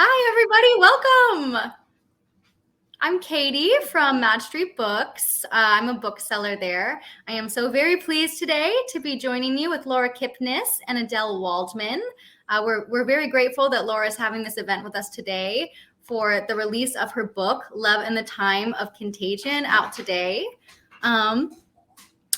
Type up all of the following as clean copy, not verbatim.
Hi, everybody. Welcome. I'm Katie from Mad Street Books. I'm a bookseller there. I am so very pleased today to be joining you with Laura Kipnis and Adelle Waldman. We're very grateful that Laura is having this event with us today for the release of her book, Love in the Time of Contagion, out today. I'm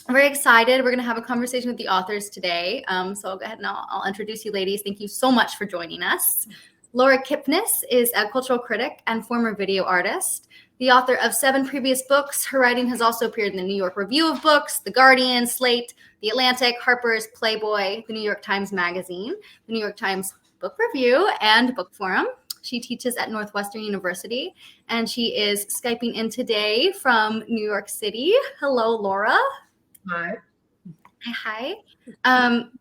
very excited. We're going to have a conversation with the authors today. So I'll go ahead and I'll introduce you ladies. Thank you so much for joining us. Laura Kipnis is a cultural critic and former video artist. The author of 7 previous books, her writing has also appeared in the New York Review of Books, The Guardian, Slate, The Atlantic, Harper's, Playboy, the New York Times Magazine, the New York Times Book Review, and Book Forum. She teaches at Northwestern University, and she is Skyping in today from New York City. Hello, Laura. Hi. Hi.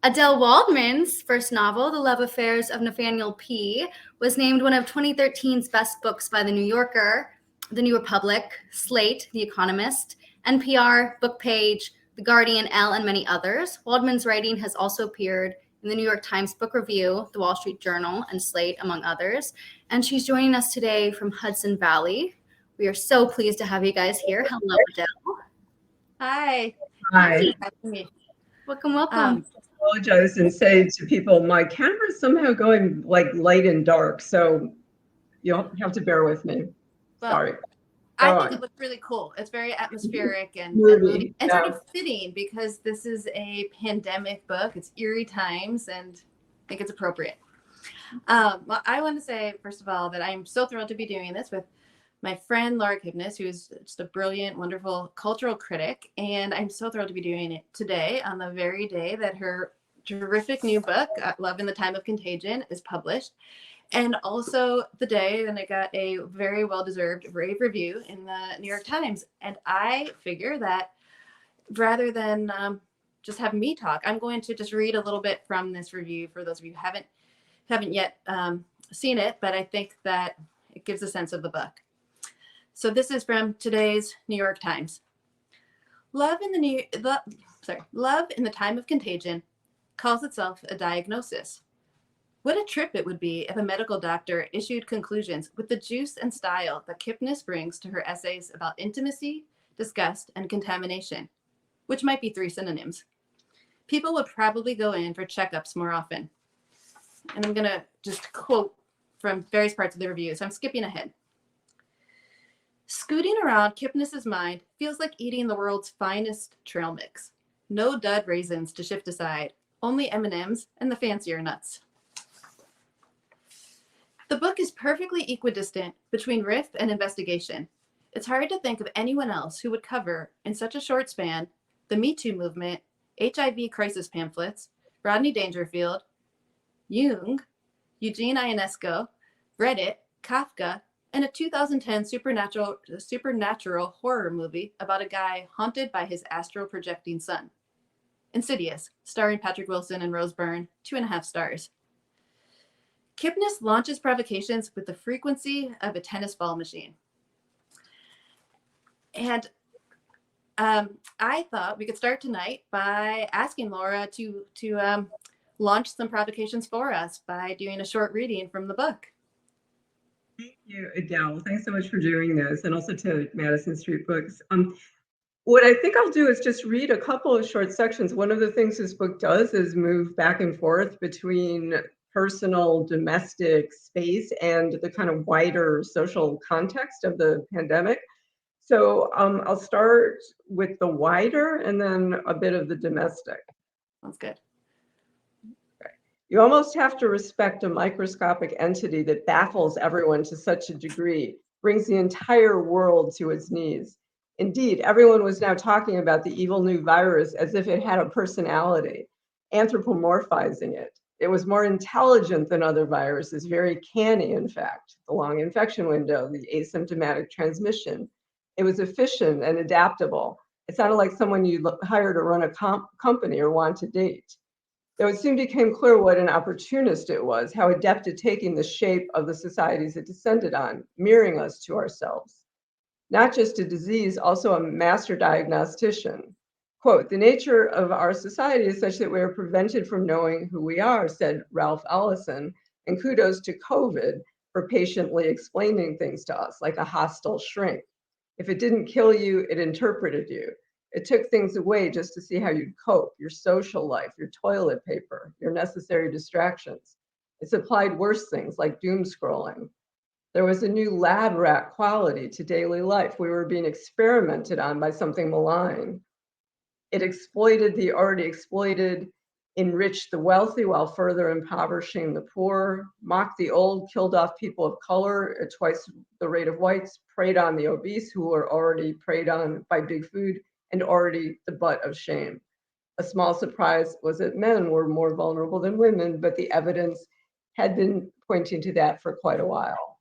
Adelle Waldman's first novel, The Love Affairs of Nathaniel P., was named one of 2013's best books by The New Yorker, The New Republic, Slate, The Economist, NPR, Bookpage, The Guardian, Elle, and many others. Waldman's writing has also appeared in the New York Times Book Review, The Wall Street Journal, and Slate, among others. And she's joining us today from Hudson Valley. We are so pleased to have you guys here. Hello, Adelle. Hi. Hi. Welcome. I apologize and say to people, my camera's somehow going like light and dark, so you'll have to bear with me. Well, Sorry. I think it looks really cool. It's very atmospheric and Moody, and sort of fitting because this is a pandemic book. It's eerie times, and I think it's appropriate. Well, I want to say, first of all, that I'm so thrilled to be doing this with my friend Laura Kipnis, who is just a brilliant, wonderful cultural critic. And I'm so thrilled to be doing it today on the very day that her terrific new book, Love in the Time of Contagion, is published. And also the day when it got a very well-deserved rave review in the New York Times. And I figure that rather than just have me talk, I'm going to just read a little bit from this review for those of you who haven't yet seen it, but I think that it gives a sense of the book. So this is from today's New York Times. Love in the Time of Contagion calls itself a diagnosis. What a trip it would be if a medical doctor issued conclusions with the juice and style that Kipnis brings to her essays about intimacy, disgust, and contamination, which might be 3 synonyms. People would probably go in for checkups more often. And I'm going to just quote from various parts of the review, so I'm skipping ahead. Scooting around Kipnis's mind feels like eating the world's finest trail mix. No dud raisins to shift aside, only M&Ms and the fancier nuts. The book is perfectly equidistant between riff and investigation. It's hard to think of anyone else who would cover, in such a short span, the Me Too movement, HIV crisis pamphlets, Rodney Dangerfield, Jung, Eugene Ionesco, Reddit, Kafka, and a 2010 supernatural horror movie about a guy haunted by his astral projecting son. Insidious, starring Patrick Wilson and Rose Byrne, 2.5 stars. Kipnis launches provocations with the frequency of a tennis ball machine. And I thought we could start tonight by asking Laura to launch some provocations for us by doing a short reading from the book. Thank you, Adele. Thanks so much for doing this, and also to Madison Street Books. What I think I'll do is just read a couple of short sections. One of the things this book does is move back and forth between personal, domestic space and the kind of wider social context of the pandemic. So I'll start with the wider and then a bit of the domestic. Sounds good. You almost have to respect a microscopic entity that baffles everyone to such a degree, brings the entire world to its knees. Indeed, everyone was now talking about the evil new virus as if it had a personality, anthropomorphizing it. It was more intelligent than other viruses, very canny, in fact. The long infection window, the asymptomatic transmission. It was efficient and adaptable. It sounded like someone you hire to run a company or want to date. Though it soon became clear what an opportunist it was, how adept at taking the shape of the societies it descended on, mirroring us to ourselves. Not just a disease, also a master diagnostician. Quote, the nature of our society is such that we are prevented from knowing who we are, said Ralph Ellison, and kudos to COVID, for patiently explaining things to us, like a hostile shrink. If it didn't kill you, it interpreted you. It took things away just to see how you'd cope, your social life, your toilet paper, your necessary distractions. It supplied worse things like doom scrolling. There was a new lab rat quality to daily life. We were being experimented on by something malign. It exploited the already exploited, enriched the wealthy while further impoverishing the poor, mocked the old, killed off people of color at twice the rate of whites, preyed on the obese who were already preyed on by big food and already the butt of shame. A small surprise was that men were more vulnerable than women, but the evidence had been pointing to that for quite a while.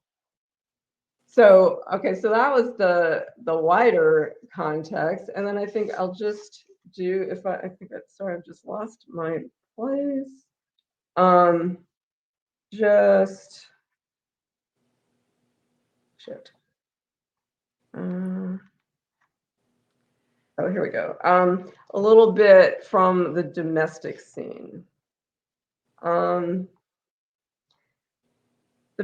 So, okay, so that was the wider context. And then I think I'll just do, if I think that's, sorry, I've just lost my place. Just, shit. Oh, here we go. A little bit from the domestic scene. The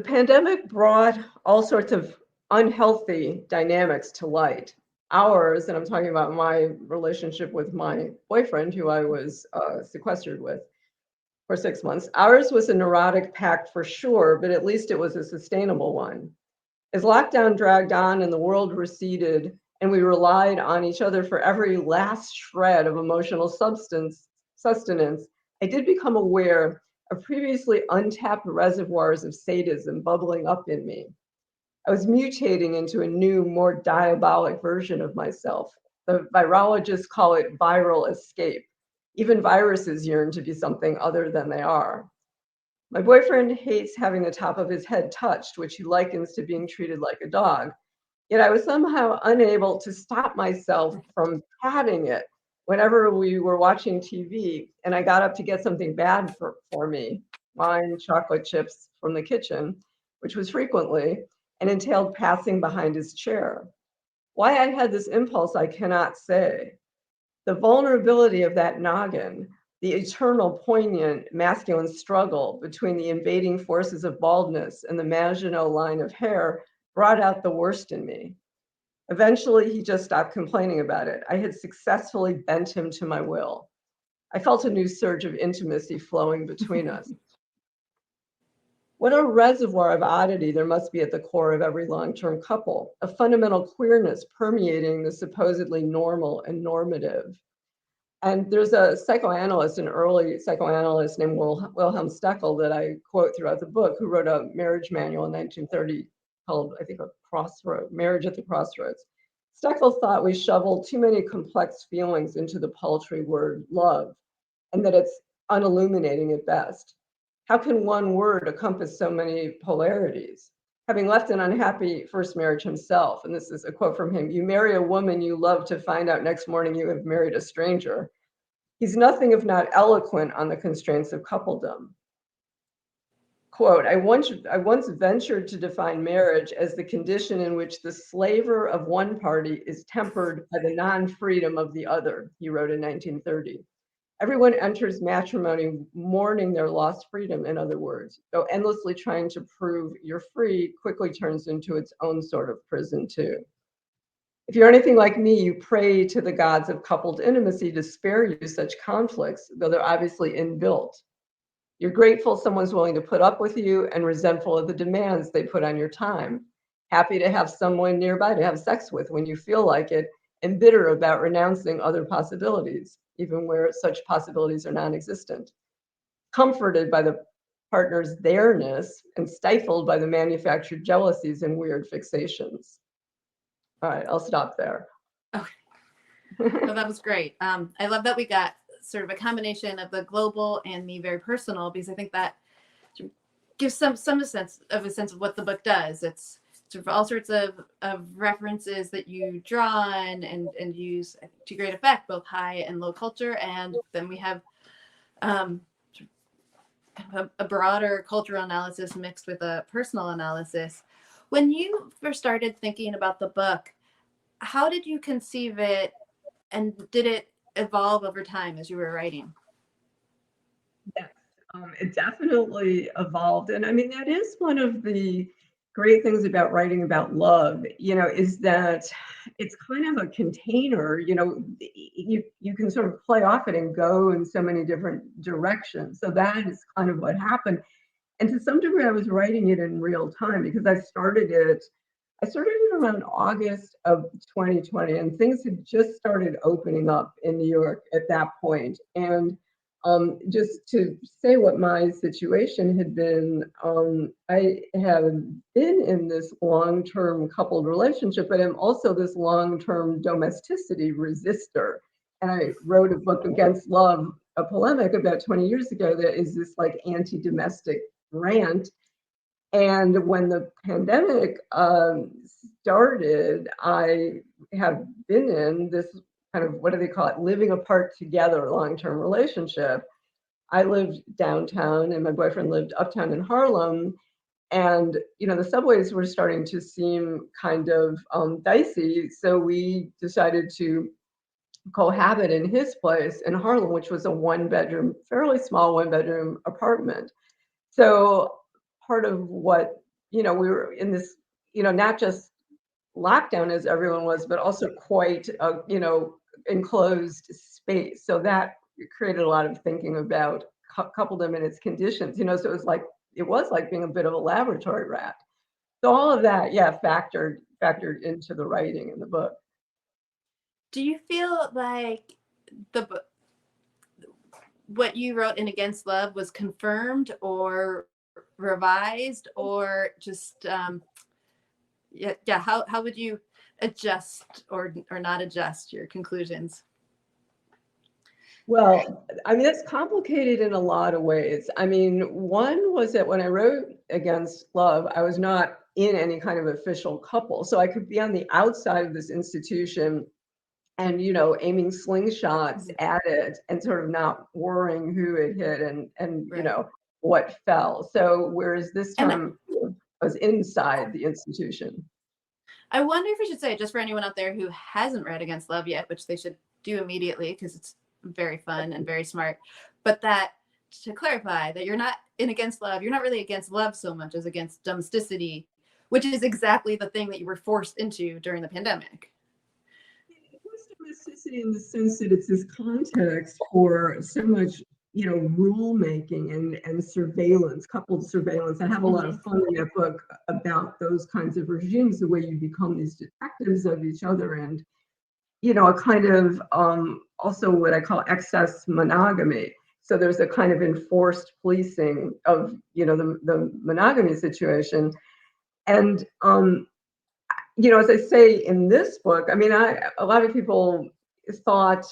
pandemic brought all sorts of unhealthy dynamics to light. Ours, and I'm talking about my relationship with my boyfriend, who I was sequestered with for 6 months. Ours was a neurotic pact for sure, but at least it was a sustainable one. As lockdown dragged on and the world receded, and we relied on each other for every last shred of emotional sustenance, I did become aware of previously untapped reservoirs of sadism bubbling up in me. I was mutating into a new, more diabolic version of myself. The virologists call it viral escape. Even viruses yearn to be something other than they are. My boyfriend hates having the top of his head touched, which he likens to being treated like a dog. Yet I was somehow unable to stop myself from patting it whenever we were watching TV and I got up to get something bad for me, wine, chocolate chips from the kitchen, which was frequently, and entailed passing behind his chair. Why I had this impulse, I cannot say. The vulnerability of that noggin, the eternal, poignant, masculine struggle between the invading forces of baldness and the Maginot line of hair brought out the worst in me. Eventually, he just stopped complaining about it. I had successfully bent him to my will. I felt a new surge of intimacy flowing between us. What a reservoir of oddity there must be at the core of every long-term couple, a fundamental queerness permeating the supposedly normal and normative. And there's a psychoanalyst, an early psychoanalyst named Wilhelm Steckel that I quote throughout the book, who wrote a marriage manual in 1930 called, I think, Marriage at the Crossroads. Steckel thought we shoveled too many complex feelings into the paltry word love, and that it's unilluminating at best. How can one word encompass so many polarities? Having left an unhappy first marriage himself, and this is a quote from him, "You marry a woman you love to find out next morning you have married a stranger." He's nothing if not eloquent on the constraints of coupledom. Quote, I once ventured to define marriage as the condition in which the slaver of one party is tempered by the non-freedom of the other, he wrote in 1930. Everyone enters matrimony mourning their lost freedom, in other words, though endlessly trying to prove you're free quickly turns into its own sort of prison too. If you're anything like me, you pray to the gods of coupled intimacy to spare you such conflicts, though they're obviously inbuilt. You're grateful someone's willing to put up with you and resentful of the demands they put on your time. Happy to have someone nearby to have sex with when you feel like it, and bitter about renouncing other possibilities, even where such possibilities are non-existent. Comforted by the partner's there-ness and stifled by the manufactured jealousies and weird fixations. All right, I'll stop there. Okay. Well, that was great. I love that we got sort of a combination of the global and the very personal, because I think that gives some sense of what the book does. It's sort of all sorts of references that you draw on and use to great effect, both high and low culture. And then we have a broader cultural analysis mixed with a personal analysis. When you first started thinking about the book, how did you conceive it, and did it evolve over time as you were writing? Yes. It definitely evolved. And I mean, that is one of the great things about writing about love, is that it's kind of a container, you can sort of play off it and go in so many different directions. So that is kind of what happened. And to some degree, I was writing it in real time because I started it around August of 2020, and things had just started opening up in New York at that point. And just to say what my situation had been, I have been in this long-term coupled relationship, but I'm also this long-term domesticity resistor. And I wrote a book, Against Love, a polemic about 20 years ago that is this like anti-domestic rant. And when the pandemic started, I have been in this kind of, what do they call it, living apart together long-term relationship. I lived downtown and my boyfriend lived uptown in Harlem. And, the subways were starting to seem kind of dicey. So we decided to cohabit in his place in Harlem, which was a one-bedroom, fairly small one-bedroom apartment. So part of what, we were in this, not just lockdown as everyone was, but also quite a, enclosed space. So that created a lot of thinking about coupledom and its conditions, so it was like being a bit of a laboratory rat. So all of that, yeah, factored into the writing in the book. Do you feel like what you wrote in Against Love was confirmed or revised, or just how would you adjust or not adjust your conclusions? Well, I mean, that's complicated in a lot of ways. I mean, one was that when I wrote Against Love, I was not in any kind of official couple. So I could be on the outside of this institution and, aiming slingshots at it and sort of not worrying who it hit and Right. what fell. So whereas this time I was inside the institution. I wonder if we should say, just for anyone out there who hasn't read Against Love yet, which they should do immediately because it's very fun and very smart, but that to clarify that you're not in Against Love, you're not really against love so much as against domesticity, which is exactly the thing that you were forced into during the pandemic. It was domesticity in the sense that it's this context for so much, rule making and surveillance, coupled surveillance. I have a lot of fun in that book about those kinds of regimes, the way you become these detectives of each other, and a kind of also what I call excess monogamy. So there's a kind of enforced policing of the monogamy situation, and as I say in this book, I mean, a lot of people thought,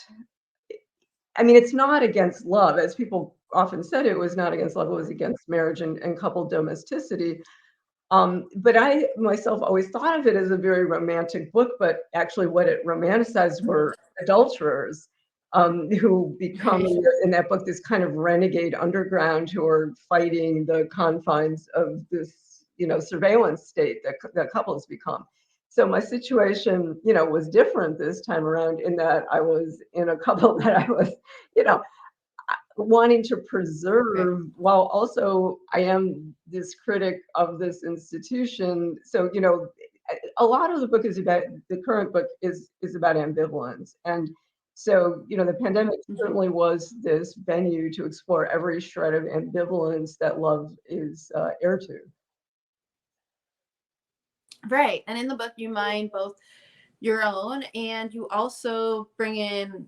I mean, it's not against love, as people often said. It was not against love; it was against marriage and couple domesticity. But I myself always thought of it as a very romantic book, but actually what it romanticized were adulterers, who become in that book this kind of renegade underground who are fighting the confines of this, surveillance state that couples become. So my situation, was different this time around in that I was in a couple that I was, you know, wanting to preserve while also I am this critic of this institution. So, a lot of the book is about, the current book is about ambivalence. And so, the pandemic certainly was this venue to explore every shred of ambivalence that love is heir to. Right. And in the book, you mine both your own and you also bring in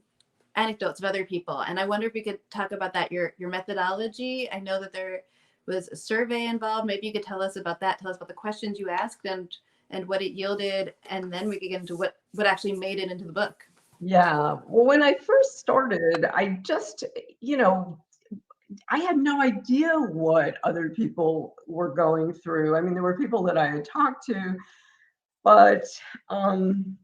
anecdotes of other people. And I wonder if we could talk about that, your methodology. I know that there was a survey involved. Maybe you could tell us about that. Tell us about the questions you asked and what it yielded. And then we could get into what actually made it into the book. Yeah. Well, when I first started, I just, I had no idea what other people were going through. I mean, there were people that I had talked to, but I'm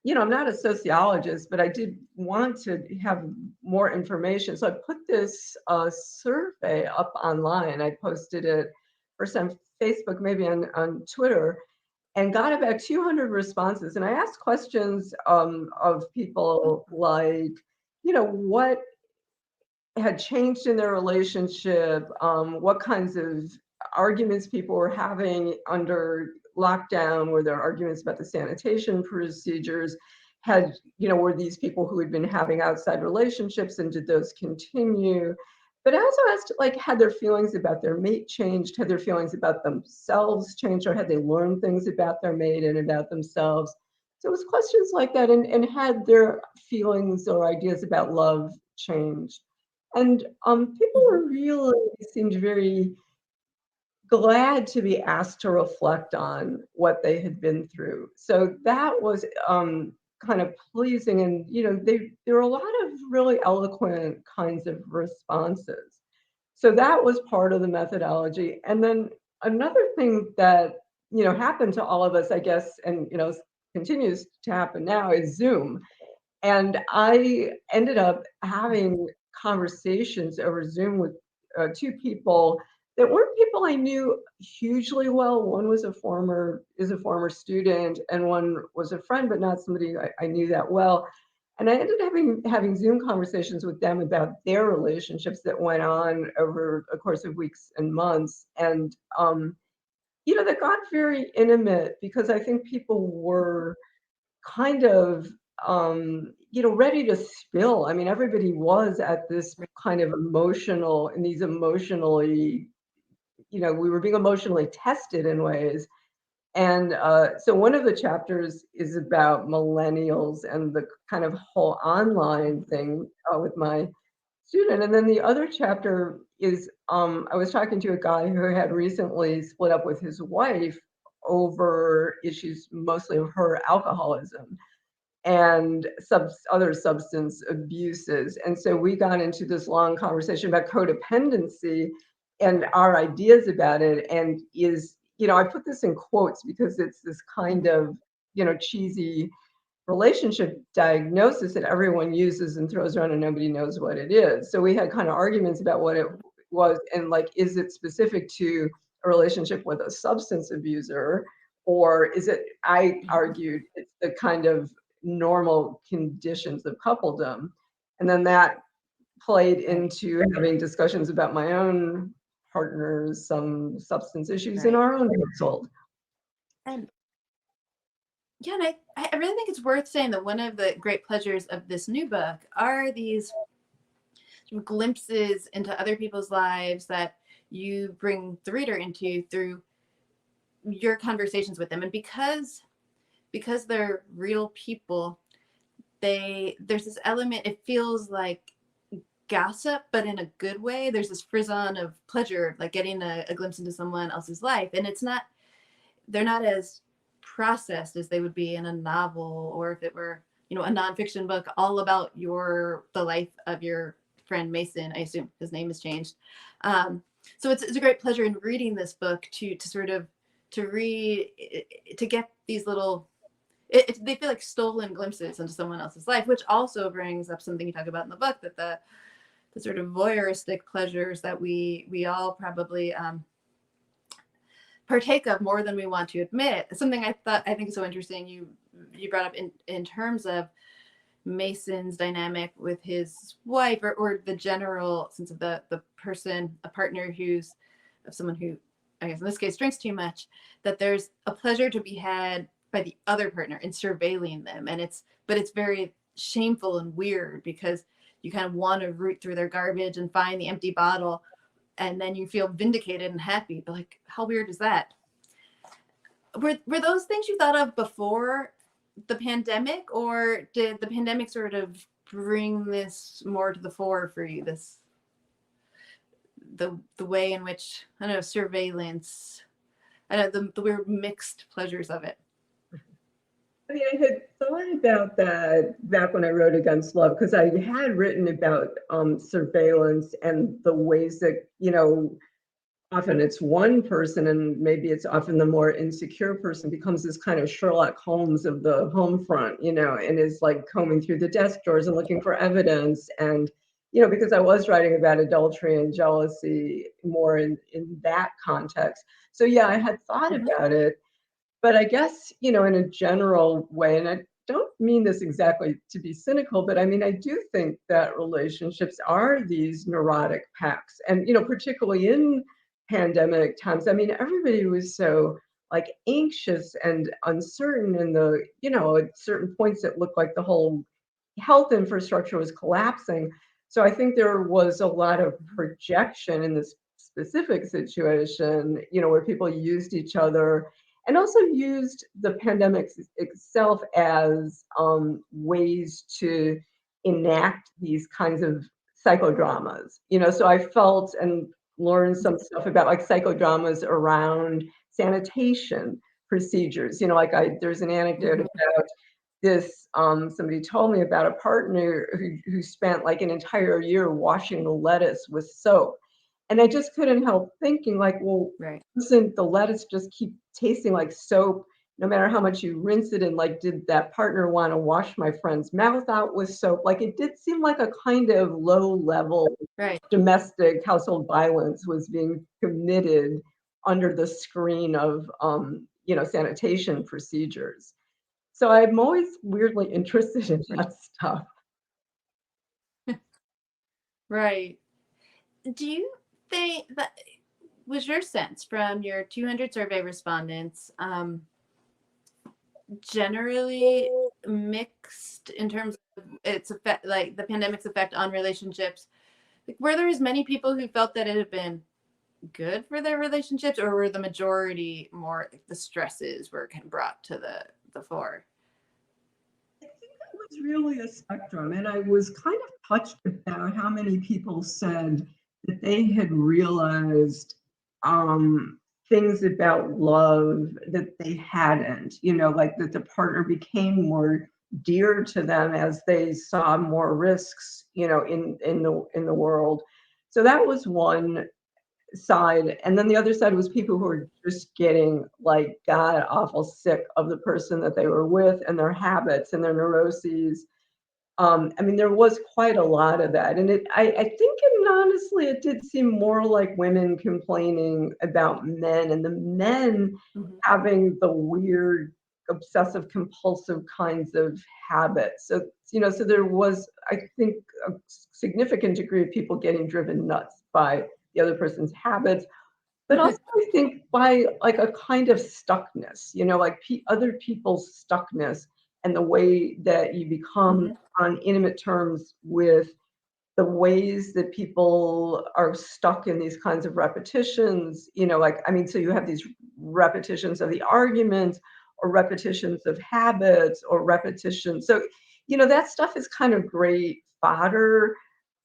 not a sociologist, but I did want to have more information. So I put this survey up online. I posted it first on Facebook, maybe on Twitter, and got about 200 responses. And I asked questions of people like, what had changed in their relationship, what kinds of arguments people were having under lockdown, were there arguments about the sanitation procedures, were these people who had been having outside relationships and did those continue? But I also asked, like, had their feelings about their mate changed? Had their feelings about themselves changed? Or had they learned things about their mate and about themselves? So it was questions like that, and had their feelings or ideas about love changed? And people were really seemed very glad to be asked to reflect on what they had been through. So that was kind of pleasing, and there were a lot of really eloquent kinds of responses. So that was part of the methodology. And then another thing that happened to all of us, I guess, and continues to happen now, is Zoom. And I ended up having conversations over Zoom with two people that weren't people I knew hugely well. One was is a former student, and one was a friend, but not somebody I knew that well. And I ended up having Zoom conversations with them about their relationships that went on over a course of weeks and months. And that got very intimate, because I think people were kind of ready to spill. I mean, everybody was at this kind of in these emotionally, we were being emotionally tested in ways. And so one of the chapters is about millennials and the kind of whole online thing with my student. And then the other chapter is I was talking to a guy who had recently split up with his wife over issues mostly of her alcoholism and other substance abuses. And so we got into this long conversation about codependency and our ideas about it. And I put this in quotes because it's this kind of, cheesy relationship diagnosis that everyone uses and throws around and nobody knows what it is. So we had kind of arguments about what it was, and like, is it specific to a relationship with a substance abuser, or is it, I argued, it's the kind of normal conditions of coupledom. And then that played into having discussions about my own partners, some substance issues in our own household. And yeah, and I really think it's worth saying that one of the great pleasures of this new book are these glimpses into other people's lives that you bring the reader into through your conversations with them. And because they're real people, there's this element, it feels like gossip, but in a good way. There's this frisson of pleasure, like getting a glimpse into someone else's life. And they're not as processed as they would be in a novel, or if it were, a nonfiction book all about the life of your friend Mason. I assume his name has changed. So it's a great pleasure in reading this book to sort of read, to get these little, they feel like stolen glimpses into someone else's life, which also brings up something you talk about in the book, that the sort of voyeuristic pleasures that we all probably partake of more than we want to admit. Something I think is so interesting you brought up in terms of Mason's dynamic with his wife, or the general sense of the person, a partner who's of someone who, I guess in this case, drinks too much, that there's a pleasure to be had by the other partner in surveilling them. And it's very shameful and weird, because you kind of want to root through their garbage and find the empty bottle, and then you feel vindicated and happy. But like, how weird is that? Were those things you thought of before the pandemic, or did the pandemic sort of bring this more to the fore for you? The way in which, I don't know, surveillance, I don't know, the weird mixed pleasures of it. I mean, I had thought about that back when I wrote Against Love, because I had written about surveillance and the ways that, often it's one person, and maybe it's often the more insecure person becomes this kind of Sherlock Holmes of the home front, and is like combing through the desk drawers and looking for evidence. And, because I was writing about adultery and jealousy more in that context. So yeah, I had thought about it. But I guess, in a general way, and don't mean this exactly to be cynical, but I mean, I do think that relationships are these neurotic pacts. And, particularly in pandemic times, I mean, everybody was so like anxious and uncertain, and at certain points it looked like the whole health infrastructure was collapsing. So I think there was a lot of projection in this specific situation, where people used each other and also used the pandemic itself as ways to enact these kinds of psychodramas. So I felt and learned some stuff about like psychodramas around sanitation procedures. There's an anecdote about this. Somebody told me about a partner who spent like an entire year washing the lettuce with soap. And I just couldn't help thinking, like, well, Right. doesn't the lettuce just keep tasting like soap no matter how much you rinse it? And like, did that partner want to wash my friend's mouth out with soap? Like, it did seem like a kind of low level Right. domestic household violence was being committed under the screen of, sanitation procedures. So I'm always weirdly interested in that stuff. Right. Do you think that was your sense from your 200 survey respondents, generally mixed in terms of its effect, like the pandemic's effect on relationships? Like, were there as many people who felt that it had been good for their relationships, or were the majority more like the stresses were kind of brought to the fore? I think it was really a spectrum, and I was kind of touched about how many people said that they had realized things about love that they hadn't, like that the partner became more dear to them as they saw more risks, in the world. So that was one side. And then the other side was people who were just getting like god awful sick of the person that they were with and their habits and their neuroses. I mean, there was quite a lot of that. And I think, and honestly, it did seem more like women complaining about men, and the men having the weird obsessive compulsive kinds of habits. So there was, I think, a significant degree of people getting driven nuts by the other person's habits, but also I think by like a kind of stuckness, like other people's stuckness, and the way that you become on intimate terms with the ways that people are stuck in these kinds of repetitions, so you have these repetitions of the arguments, or repetitions of habits, or repetitions. So, that stuff is kind of great fodder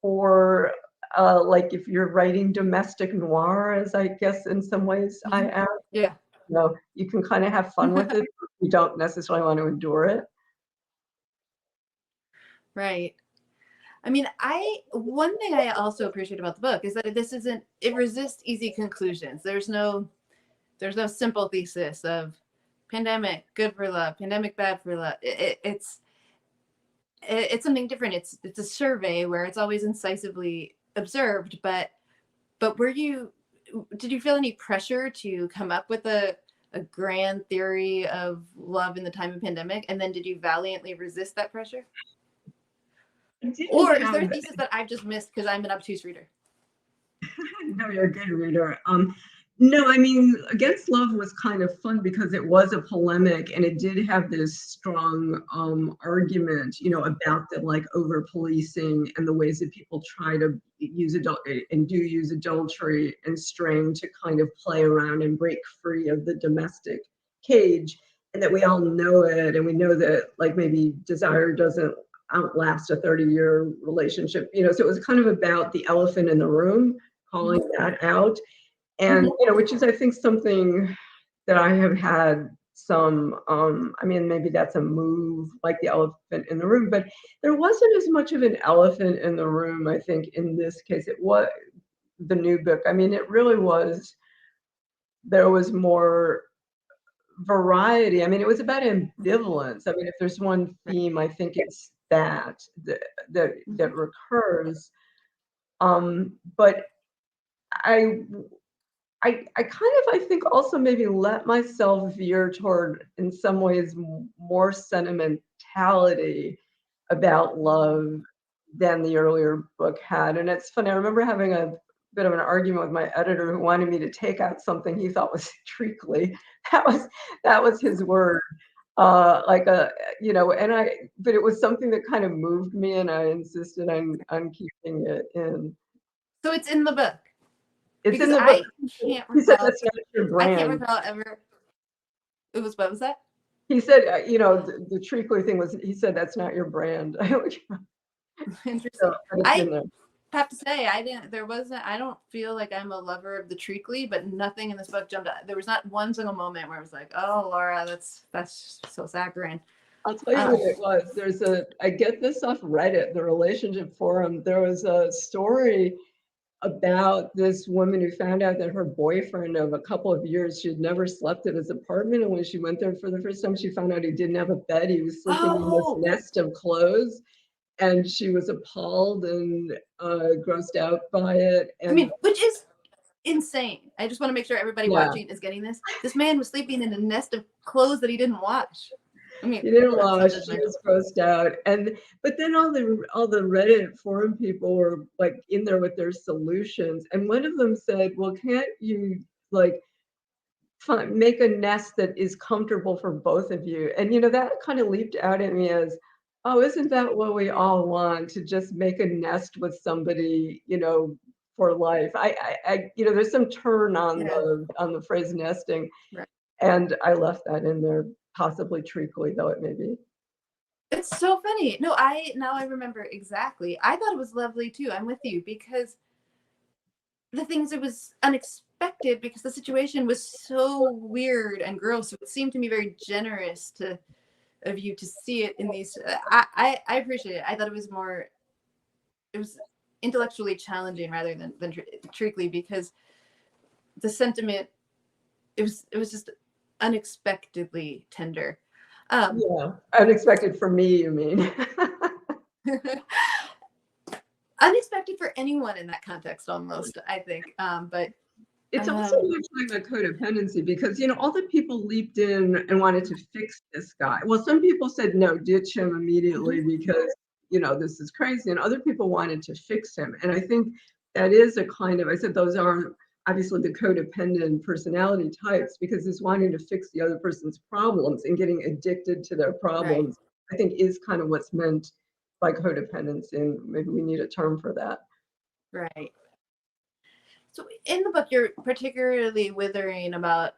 for like if you're writing domestic noir, as I guess in some ways I am. Yeah. You can kind of have fun with it. You don't necessarily want to endure it. Right. I mean, one thing I also appreciate about the book is that it resists easy conclusions. There's no simple thesis of pandemic good for love, pandemic bad for love. It's something different. It's a survey where it's always incisively observed, but did you feel any pressure to come up with a grand theory of love in the time of pandemic, and then did you valiantly resist that pressure? Or is there a thesis that I've just missed because I'm an obtuse reader? No, you're a good reader. No, I mean, Against Love was kind of fun because it was a polemic, and it did have this strong argument, about the like over policing and the ways that people try to use adultery and strain to kind of play around and break free of the domestic cage, and that we all know it, and we know that like maybe desire doesn't outlast a 30-year relationship, so it was kind of about the elephant in the room, calling that out. And, which is, I think, something that I have had some, I mean, maybe that's a move like the elephant in the room, but there wasn't as much of an elephant in the room, I think, in this case. It was the new book. I mean, it really was, there was more variety. I mean, it was about ambivalence. I mean, if there's one theme, I think it's that recurs. But I kind of, I think also maybe let myself veer toward, in some ways, more sentimentality about love than the earlier book had. And it's funny, I remember having a bit of an argument with my editor who wanted me to take out something he thought was treacly. That was that was his word. Like a, and but it was something that kind of moved me, and I insisted on keeping it in. So it's in the book. It's in Because the book. I can't He said recall. that's not your I can't brand. recall ever. It was, what was that? He said, the treacly thing was, he said that's not your brand. Interesting. So, but it's in I there. have to say, I don't feel like I'm a lover of the treacly, but nothing in this book jumped out. There was not one single moment where I was like, oh, Laura, that's so saccharine. I'll tell you what it was. I get this off Reddit, the relationship forum. There was a story about this woman who found out that her boyfriend of a couple of years, she had never slept at his apartment. And when she went there for the first time, she found out he didn't have a bed. He was sleeping in this nest of clothes. And she was appalled and grossed out by it. And I mean, which is insane. I just want to make sure everybody Yeah. watching is getting this. This man was sleeping in a nest of clothes that he didn't wash. I mean, he didn't that's wash. not She was grossed out. But then all the Reddit forum people were like in there with their solutions. And one of them said, well, can't you like make a nest that is comfortable for both of you? And that kind of leaped out at me as, oh, isn't that what we all want, to just make a nest with somebody, for life? I there's some turn on the phrase nesting, Right. and I left that in there, possibly treacly though it may be. It's so funny. No, now I remember exactly. I thought it was lovely too. I'm with you, because the things, it was unexpected because the situation was so weird and gross. So it seemed to me very generous of you to see it in these. I appreciate it. I thought it was intellectually challenging rather than treacly, because the sentiment, it was just unexpectedly tender. Yeah, unexpected for me, you mean? Unexpected for anyone in that context, almost, I think. But it's also talking about codependency, because all the people leaped in and wanted to fix this guy. Well, some people said no, ditch him immediately because this is crazy, and other people wanted to fix him. And I think that is a kind of, I said those are obviously the codependent personality types, because it's wanting to fix the other person's problems and getting addicted to their problems. Right. I think is kind of what's meant by codependency, and maybe we need a term for that. Right. So in the book, you're particularly withering about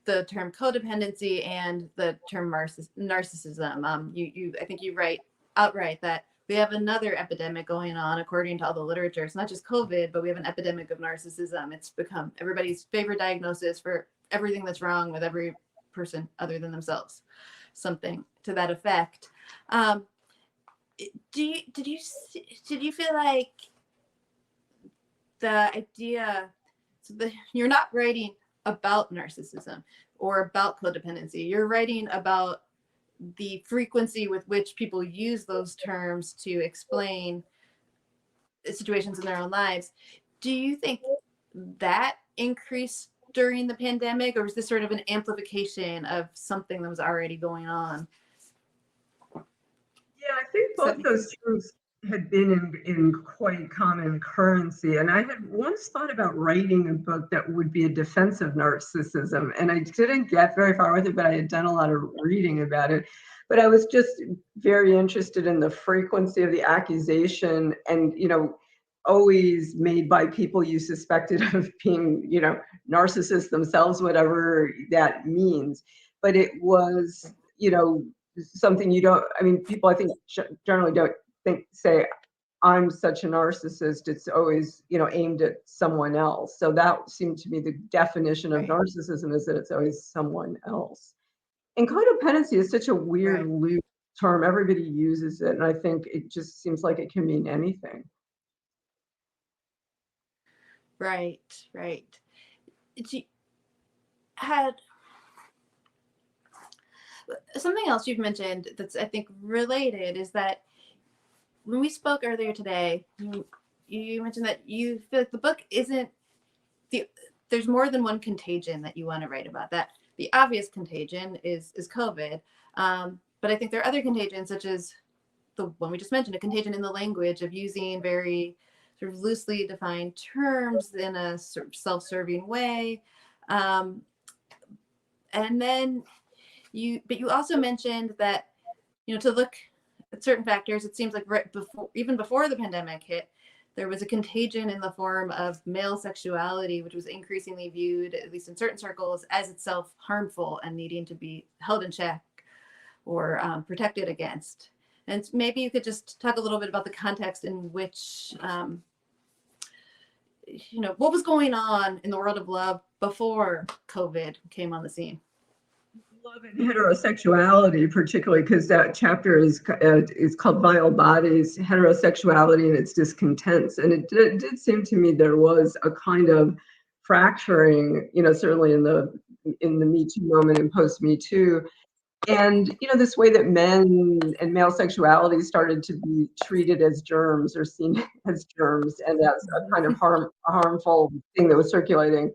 the term codependency and the term narcissism. I think you write outright that we have another epidemic going on, according to all the literature. It's not just COVID, but we have an epidemic of narcissism. It's become everybody's favorite diagnosis for everything that's wrong with every person other than themselves. Something to that effect. Did you feel like the idea, you're not writing about narcissism or about codependency, you're writing about the frequency with which people use those terms to explain situations in their own lives. Do you think that increased during the pandemic, or was this sort of an amplification of something that was already going on? Yeah, I think both those terms had been in quite common currency. And I had once thought about writing a book that would be a defense of narcissism. And I didn't get very far with it, but I had done a lot of reading about it. But I was just very interested in the frequency of the accusation, and, always made by people you suspected of being, narcissists themselves, whatever that means. But it was, something people I think generally don't say I'm such a narcissist. It's always aimed at someone else. So that seemed to me the definition of narcissism, is that it's always someone else. And codependency is such a weird loose term. Everybody uses it, and I think it just seems like it can mean anything. Right. Had something else you've mentioned that's, I think, related, is that when we spoke earlier today, you mentioned that you feel like the book isn't there's more than one contagion that you want to write about. That the obvious contagion is COVID, but I think there are other contagions, such as the one we just mentioned, a contagion in the language of using very sort of loosely defined terms in a sort of self-serving way. And then you also mentioned that, to look at certain factors, it seems like right before, even before the pandemic hit, there was a contagion in the form of male sexuality, which was increasingly viewed, at least in certain circles, as itself harmful and needing to be held in check or protected against. And maybe you could just talk a little bit about the context in which, what was going on in the world of love before COVID came on the scene. Love and heterosexuality, particularly because that chapter is called Vile Bodies, Heterosexuality and Its Discontents. And it did seem to me there was a kind of fracturing, certainly in the Me Too moment and post Me Too. And, this way that men and male sexuality started to be treated as germs or seen as germs and as a kind of harmful thing that was circulating.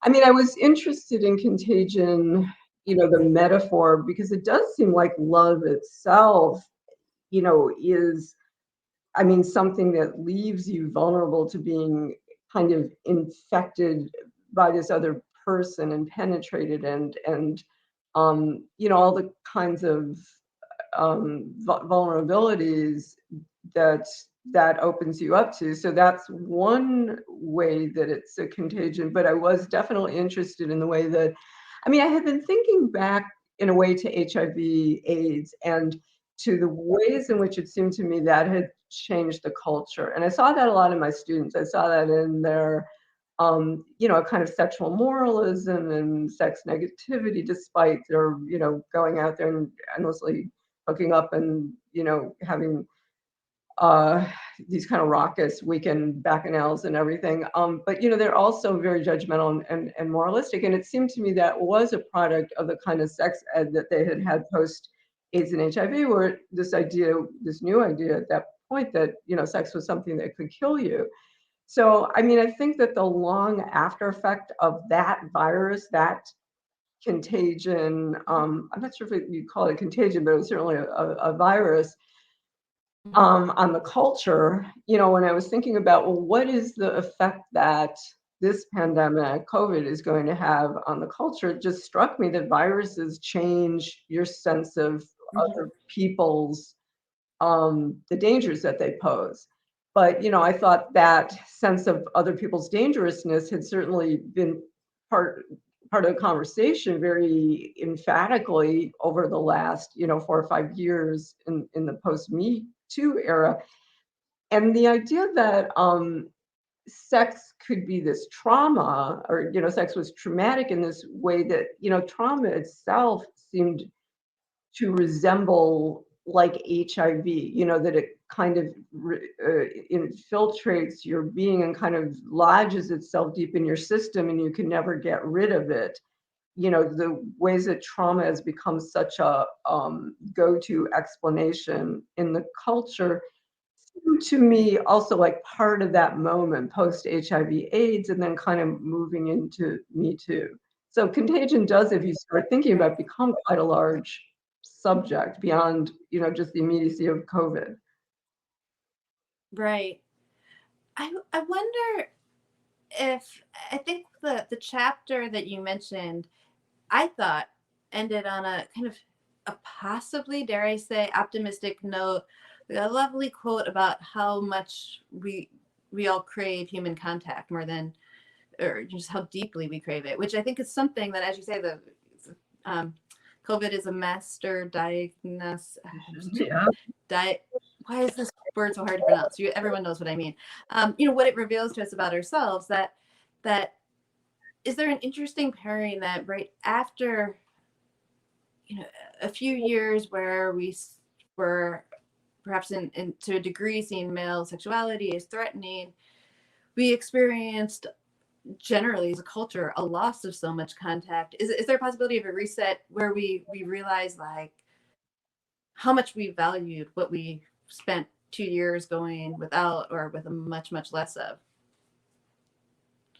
I mean, I was interested in Contagion, the metaphor, because it does seem like love itself, is, something that leaves you vulnerable to being kind of infected by this other person and penetrated and all the kinds of vulnerabilities that opens you up to. So that's one way that it's a contagion, but I was definitely interested in the way that, I had been thinking back in a way to HIV/AIDS and to the ways in which it seemed to me that had changed the culture. And I saw that a lot in my students. I saw that in their a kind of sexual moralism and sex negativity, despite their, going out there and endlessly hooking up and, having these kind of raucous weekend bacchanals and everything. But, they're also very judgmental and moralistic. And it seemed to me that was a product of the kind of sex ed that they had post AIDS and HIV, where this new idea at that point that, sex was something that could kill you. So, I think that the long after effect of that virus, that contagion, I'm not sure if you call it a contagion, but it was certainly a virus on the culture, when I was thinking about, well, what is the effect that this pandemic, COVID, is going to have on the culture, it just struck me that viruses change your sense of other people's, the dangers that they pose. But, I thought that sense of other people's dangerousness had certainly been part of the conversation very emphatically over the last, 4 or 5 years in the post-Me Too era. And the idea that sex could be this trauma, or, sex was traumatic in this way that, trauma itself seemed to resemble like HIV, that it kind of infiltrates your being and kind of lodges itself deep in your system and you can never get rid of it. The ways that trauma has become such a go-to explanation in the culture seemed to me also like part of that moment post HIV/AIDS and then kind of moving into Me Too. So contagion does, if you start thinking about it, become quite a large subject beyond, just the immediacy of COVID. Right. I wonder if, I think the chapter that you mentioned, I thought ended on a kind of a possibly, dare I say, optimistic note, a lovely quote about how much we all crave human contact more than, or just how deeply we crave it, which I think is something that, as you say, the COVID is a master diagnosis. Yeah. Why is this word so hard to pronounce? Everyone knows what I mean. What it reveals to us about ourselves, that is there an interesting pairing that right after, a few years where we were perhaps in to a degree seeing male sexuality as threatening, we experienced generally as a culture a loss of so much contact. Is there a possibility of a reset where we realize like how much we valued what we spent 2 years going without or with a much less of?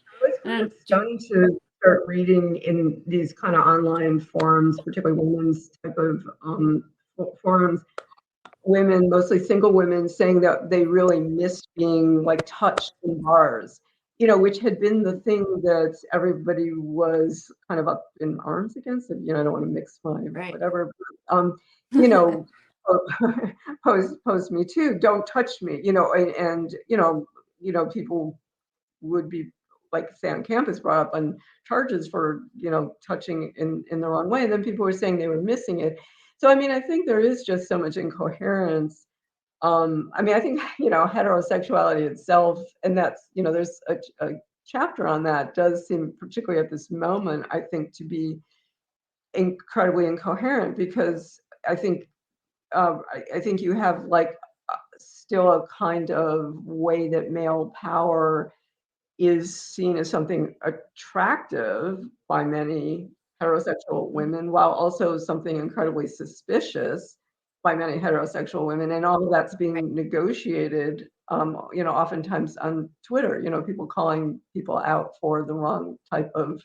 I was It's stunning to start reading in these kind of online forums, particularly women's type of forums, women, mostly single women, saying that they really missed being like touched in bars, which had been the thing that everybody was kind of up in arms against. And, I don't want to mix my whatever, you know, post Me Too, don't touch me, and people would be, like, say on campus, brought up on charges for touching in the wrong way, and then people were saying they were missing it. So I mean, I think there is just so much incoherence. I mean, I think heterosexuality itself, and that's there's a chapter on that, does seem, particularly at this moment, I think, to be incredibly incoherent, because I think I think you have like still a kind of way that male power is seen as something attractive by many heterosexual women, while also something incredibly suspicious by many heterosexual women. And all of that's being negotiated, oftentimes on Twitter, people calling people out for the wrong type of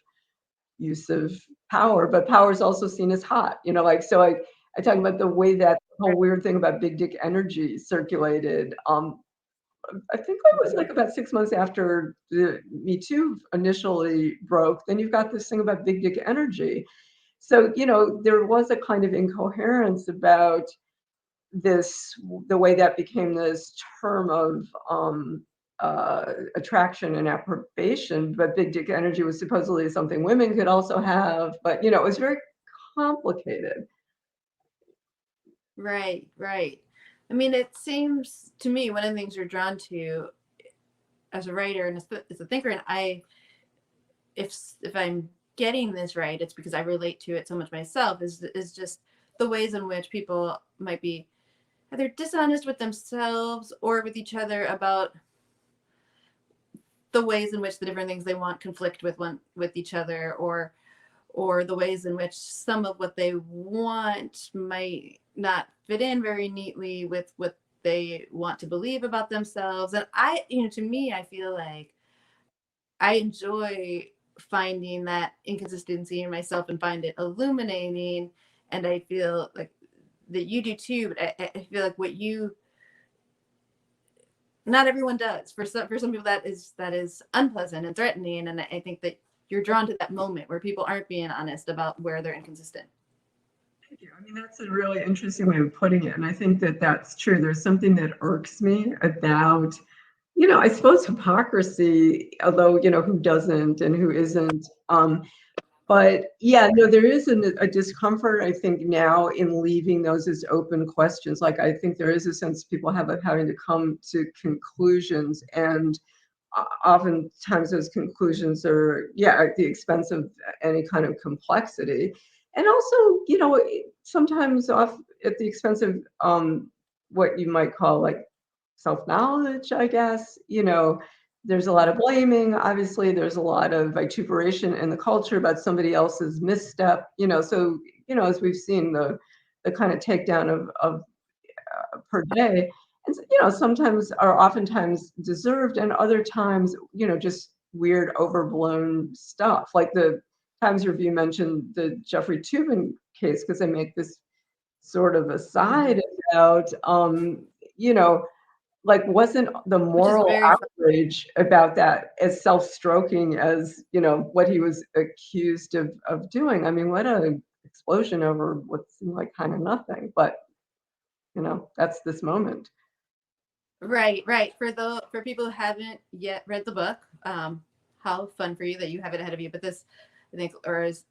use of power, but power is also seen as hot, so I talk about the way that whole weird thing about big dick energy circulated. I think it was like about 6 months after the Me Too initially broke. Then you've got this thing about big dick energy. So, there was a kind of incoherence about this, the way that became this term of attraction and approbation, but big dick energy was supposedly something women could also have. But, it was very complicated. Right. I mean, it seems to me one of the things you're drawn to as a writer and as a thinker, and if I'm getting this right, it's because I relate to it so much myself, is just the ways in which people might be either dishonest with themselves or with each other about the ways in which the different things they want conflict with each other, or the ways in which some of what they want might not fit in very neatly with what they want to believe about themselves. And to me, I feel like I enjoy finding that inconsistency in myself and find it illuminating. And I feel like that you do too, but I feel like not everyone does. For some people that is unpleasant and threatening. And I think that you're drawn to that moment where people aren't being honest about where they're inconsistent. Thank you. I mean, that's a really interesting way of putting it. And I think that that's true. There's something that irks me about, I suppose, hypocrisy, although, who doesn't and who isn't. But yeah, no, there is a discomfort, I think, now in leaving those as open questions. Like, I think there is a sense people have of having to come to conclusions, and oftentimes those conclusions are, at the expense of any kind of complexity. And also, sometimes off at the expense of what you might call like self-knowledge, I guess. There's a lot of blaming. Obviously, there's a lot of vituperation in the culture about somebody else's misstep. So as we've seen, the kind of takedown of per day, and sometimes are oftentimes deserved, and other times just weird, overblown stuff. Like the Times Review mentioned the Jeffrey Toobin case because they make this sort of aside about like, wasn't the moral outrage about that as self-stroking as what he was accused of doing? I mean, what an explosion over what seemed like kind of nothing, but that's this moment. Right. For people who haven't yet read the book, how fun for you that you have it ahead of you. But this, I think, or as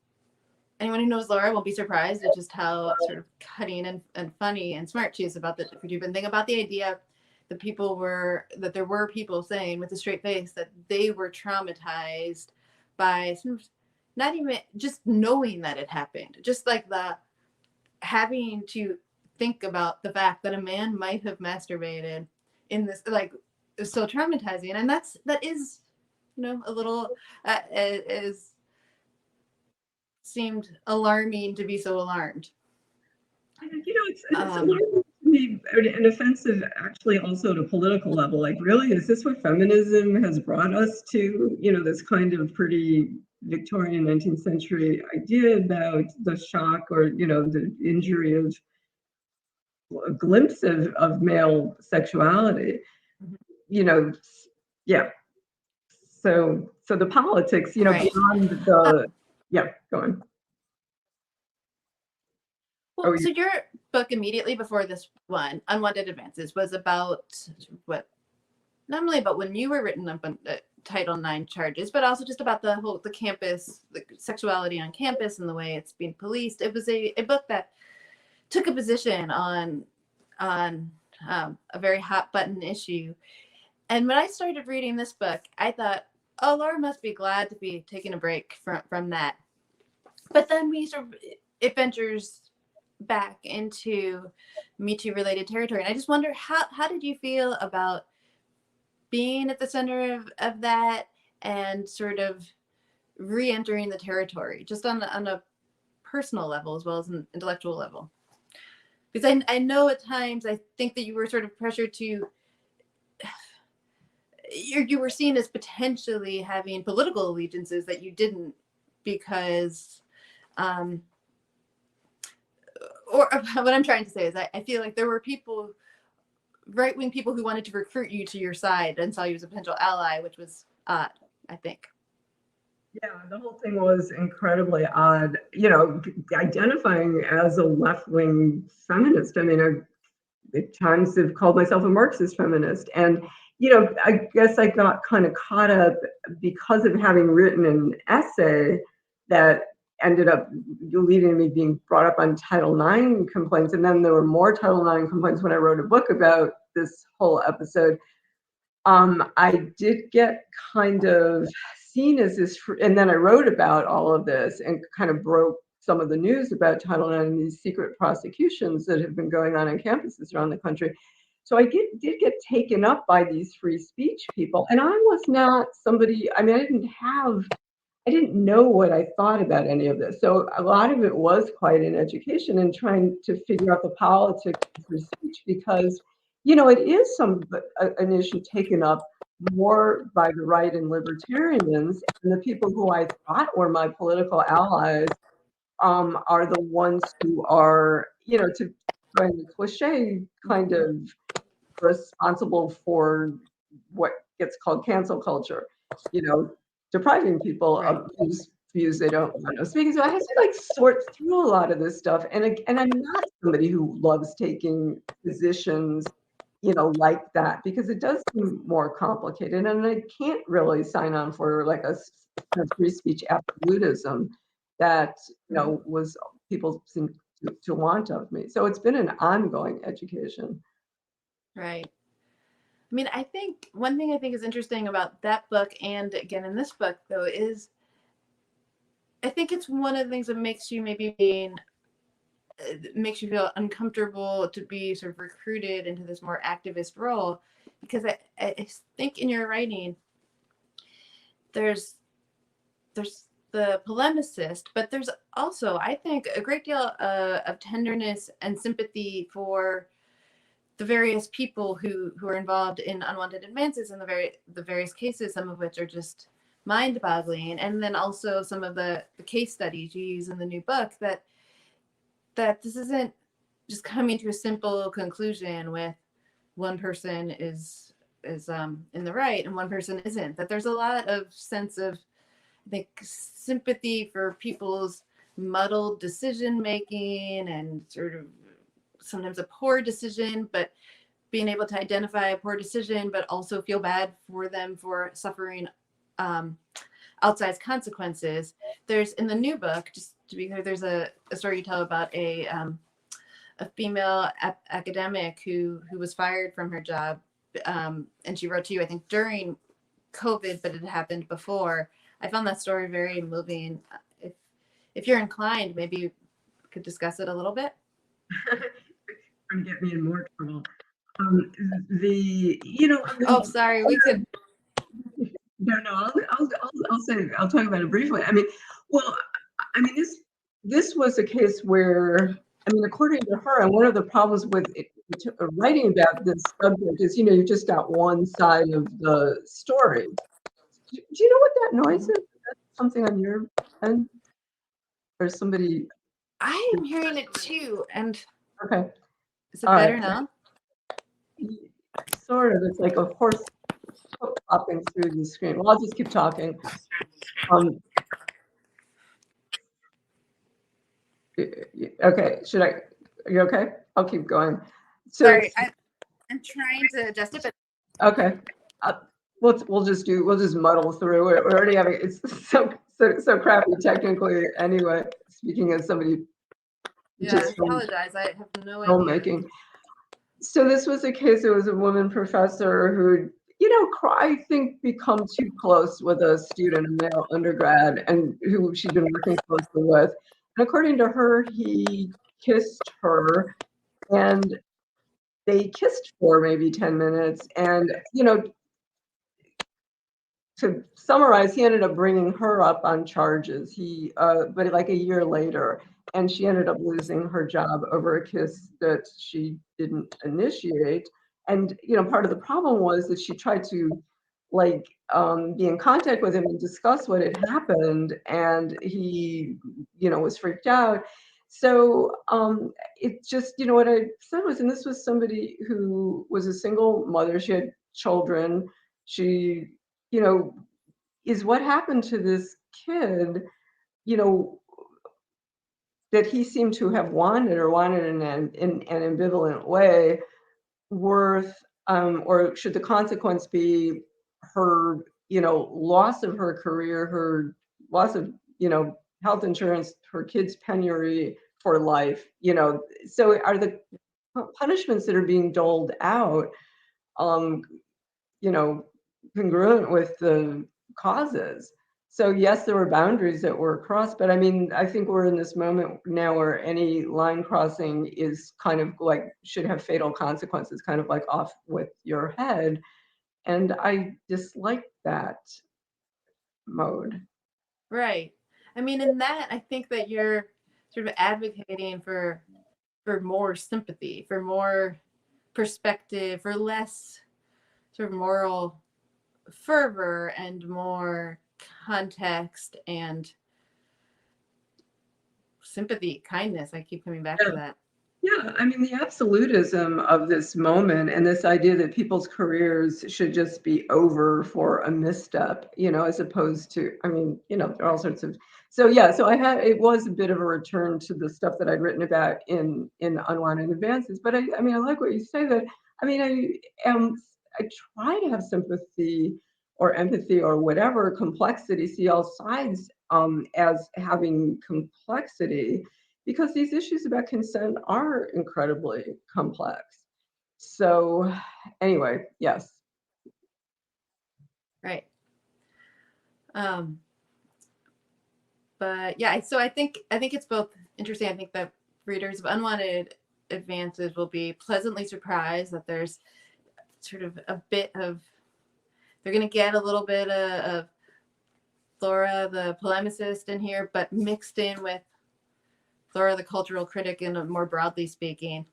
anyone who knows Laura won't be surprised at just how sort of cutting and funny and smart she is about the Toobin thing, about the idea that there were people saying with a straight face that they were traumatized by not even just knowing that it happened, just like the having to think about the fact that a man might have masturbated in this, like, is so traumatizing. And that is a little is seemed alarming to be so alarmed. It's alarming to be an offensive actually also at a political level. Like, really, is this what feminism has brought us to? This kind of pretty Victorian 19th century idea about the shock or, the injury of a glimpse of male sexuality, yeah. So the politics, Right. beyond the, yeah, go on. Well, so your book immediately before this one, Unwanted Advances, was about what, not only about when you were written up on Title IX charges, but also just about the campus, the sexuality on campus and the way it's being policed. It was a book that took a position on a very hot button issue. And when I started reading this book, I thought, oh, Laura must be glad to be taking a break from that. But then it ventures back into Me Too related territory. And I just wonder, how did you feel about being at the center of that and sort of re-entering the territory, just on a personal level as well as an intellectual level? Because I know at times I think that you were sort of pressured to, you were seen as potentially having political allegiances that you didn't, because or what I'm trying to say is I feel like there were people, right-wing people, who wanted to recruit you to your side and saw you as a potential ally, which was odd, I think. Yeah, the whole thing was incredibly odd, identifying as a left-wing feminist. I mean, I at times have called myself a Marxist feminist. And, I guess I got kind of caught up because of having written an essay that ended up leading to me being brought up on Title IX complaints. And then there were more Title IX complaints when I wrote a book about this whole episode. I did get kind of seen as this, and then I wrote about all of this and kind of broke some of the news about Title IX and these secret prosecutions that have been going on campuses around the country. So I did get taken up by these free speech people. And I was not somebody, I mean, I didn't know what I thought about any of this. So a lot of it was quite an education and trying to figure out the politics of free speech, because, it is an issue taken up more by the right and libertarians, and the people who I thought were my political allies are the ones who are, to try the cliche, kind of responsible for what gets called cancel culture, depriving people of views they don't want to speak. So I had to sort through a lot of this stuff. And I'm not somebody who loves taking positions, like that, because it does seem more complicated. And I can't really sign on for a free speech absolutism that, was people seem to want of me. So it's been an ongoing education. Right. I mean, I think one thing I think is interesting about that book, and again in this book, though, is I think it's one of the things that makes you makes you feel uncomfortable to be sort of recruited into this more activist role, because I think in your writing there's the polemicist, but there's also, I think, a great deal of tenderness and sympathy for the various people who are involved in unwanted advances in the various cases, some of which are just mind-boggling, and then also some of the case studies you use in the new book, that this isn't just coming to a simple conclusion with one person is in the right and one person isn't. That there's a lot of sense of, I think, sympathy for people's muddled decision making and sort of sometimes a poor decision, but being able to identify a poor decision, but also feel bad for them for suffering outsized consequences. There's, in the new book, just to be clear, there's a story you tell about a female academic who was fired from her job, and she wrote to you, I think, during COVID, but it happened before. I found that story very moving. If you're inclined, maybe you could discuss it a little bit. Trying to get me in more trouble. Oh, sorry, we could. No, I'll say, I'll talk about it briefly. I mean, well, I mean, this was a case where I mean, according to her, and one of the problems with writing about this subject is, you just got one side of the story. Do you know what that noise is? Is that something on your end? Or somebody? I am hearing it too. And Okay. is it All better right. now? Sort of. It's like a horse popping through the screen. Well, I'll just keep talking. Okay. Are you okay? I'll keep going. So Sorry, I'm trying to adjust it, but okay. We'll just muddle through it. We're already having it's so crappy technically anyway. Speaking as somebody I apologize. I have no idea. Filmmaking. So this was a case. It was a woman professor who, I think, become too close with a student, a male undergrad, and who she'd been working closely with. And according to her, he kissed her, and they kissed for maybe 10 minutes. And, to summarize, he ended up bringing her up on charges. But like a year later, and she ended up losing her job over a kiss that she didn't initiate. And part of the problem was that she tried to be in contact with him and discuss what had happened, and he was freaked out. So it just what I said was, and this was somebody who was a single mother. She had children. She is what happened to this kid, that he seemed to have wanted in an ambivalent way, worth, or should the consequence be her, loss of her career, her loss of, health insurance, her kids' penury for life, so are the punishments that are being doled out, you know, congruent with the causes. So yes, there were boundaries that were crossed, but I mean, I think we're in this moment now where any line crossing is kind of like should have fatal consequences, kind of like off with your head. And I dislike that mode. Right. I mean, in that, I think that you're sort of advocating for more sympathy, for more perspective, for less sort of moral fervor and more context and sympathy, kindness. I keep coming back to that. Yeah, I mean, the absolutism of this moment and this idea that people's careers should just be over for a misstep, as opposed to, I mean, there are all sorts of, so yeah, so it was a bit of a return to the stuff that I'd written about in Unwanted Advances, but I mean, I like what you say that, I mean, I try to have sympathy or empathy or whatever complexity, see all sides as having complexity, because these issues about consent are incredibly complex. So anyway, yes. Right. But yeah, so I think it's both interesting. I think that readers of Unwanted Advances will be pleasantly surprised that there's sort of a bit of, they're going to get a little bit of Laura the polemicist in here, but mixed in with Laura the cultural critic, and more broadly speaking.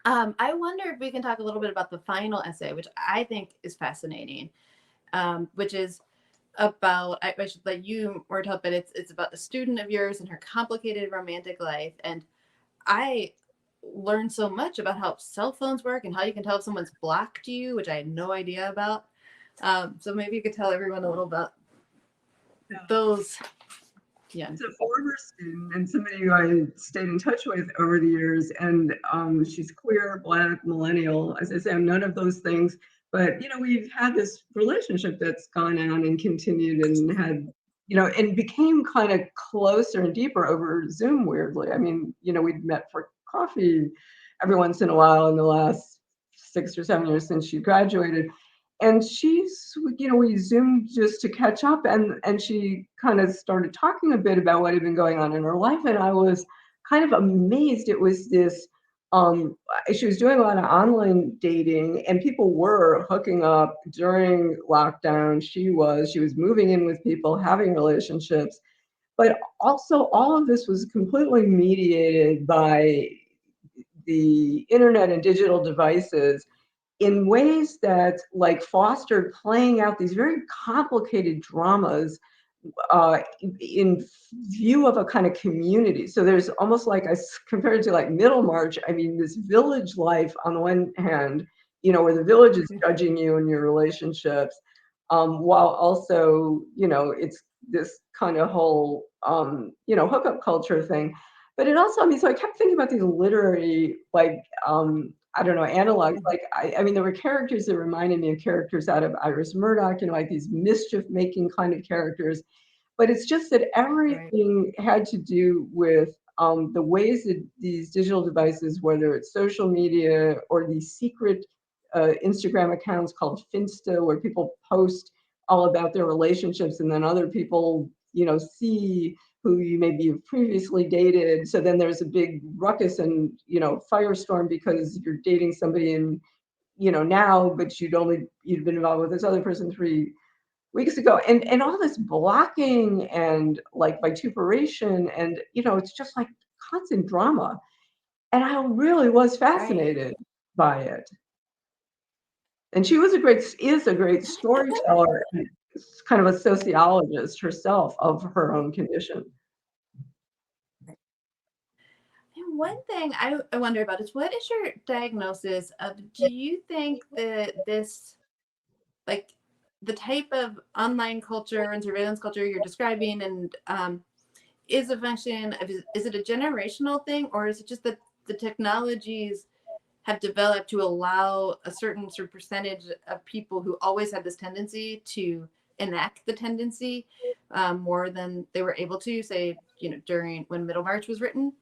I wonder if we can talk a little bit about the final essay, which I think is fascinating, which is about, I should let you word help, but it's about a student of yours and her complicated romantic life. And I learned so much about how cell phones work and how you can tell if someone's blocked you, which I had no idea about. So maybe you could tell everyone a little about those. Yeah. It's a former student and somebody who I stayed in touch with over the years, and she's queer, Black, millennial. As I say, I'm none of those things, but we've had this relationship that's gone on and continued and had, and became kind of closer and deeper over Zoom, weirdly. I mean, we'd met for coffee every once in a while in the last 6 or 7 years since she graduated. And she's, we Zoomed just to catch up, and she kind of started talking a bit about what had been going on in her life. And I was kind of amazed. It was this, she was doing a lot of online dating, and people were hooking up during lockdown. She was moving in with people, having relationships. But also all of this was completely mediated by the internet and digital devices in ways that like fostered playing out these very complicated dramas in view of a kind of community. So there's almost like compared to like Middlemarch, I mean, this village life on the one hand, where the village is judging you and your relationships, while also, it's this kind of whole, hookup culture thing. But it also, I mean, so I kept thinking about these literary, like, I don't know, analogs. Like, I mean, there were characters that reminded me of characters out of Iris Murdoch, like these mischief-making kind of characters. But it's just that everything had to do with the ways that these digital devices, whether it's social media or these secret Instagram accounts called Finsta, where people post all about their relationships, and then other people, see who you maybe have previously dated. So then there's a big ruckus and, firestorm because you're dating somebody in, now, but you'd been involved with this other person 3 weeks ago, and all this blocking and like vituperation, and it's just like constant drama. And I really was fascinated by it. And she is a great storyteller, and kind of a sociologist herself of her own condition. And one thing I wonder about is, what is your diagnosis of, do you think that this, like, the type of online culture and surveillance culture you're describing, and is a function of, is it a generational thing, or is it just that the technologies have developed to allow a certain sort of percentage of people who always had this tendency to enact the tendency more than they were able to, say, during when Middlemarch was written?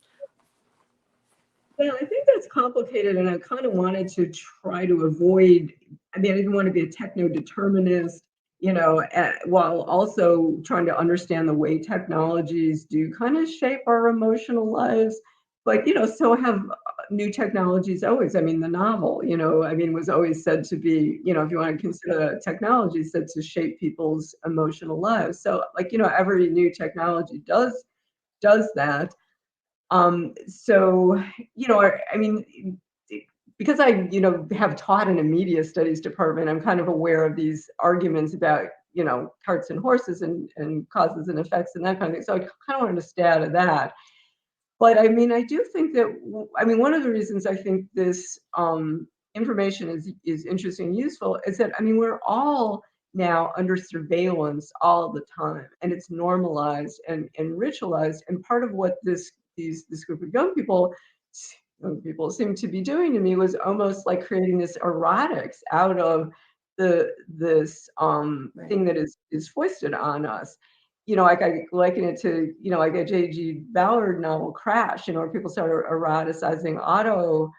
Well, I think that's complicated, and I kind of wanted to try to avoid, I mean, I didn't want to be a techno-determinist, while also trying to understand the way technologies do kind of shape our emotional lives. But, so have new technologies always. I mean, the novel, was always said to be, if you want to consider technology, said to shape people's emotional lives. So, like, every new technology does that. So, I mean, because I, have taught in a media studies department, I'm kind of aware of these arguments about, carts and horses and causes and effects and that kind of thing. So I kind of wanted to stay out of that. But I mean, I do think that, one of the reasons I think this information is interesting and useful is that, I mean, we're all now under surveillance all the time, and it's normalized and ritualized. And part of what this group of young people seem to be doing to me was almost like creating this erotics out of this thing that is foisted on us. Like I liken it to, like a J.G. Ballard novel, Crash, where people started eroticizing auto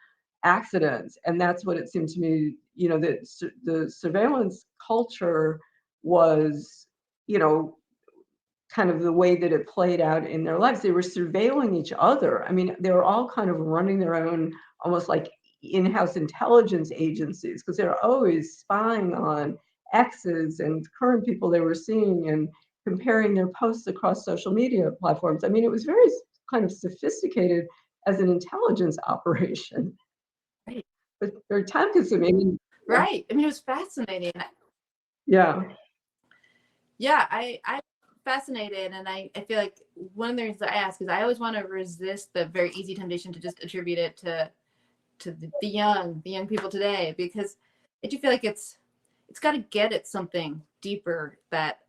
accidents. And that's what it seemed to me, that the surveillance culture was, kind of the way that it played out in their lives. They were surveilling each other. I mean, they were all kind of running their own, almost like in-house intelligence agencies, because they were always spying on exes and current people they were seeing and comparing their posts across social media platforms. I mean, it was very kind of sophisticated as an intelligence operation. Right. But very time consuming. Right. I mean, it was fascinating. Yeah. Yeah, I'm fascinated, and I feel like one of the reasons I ask is I always want to resist the very easy temptation to just attribute it to the young people today, because I do feel like it's got to get at something deeper that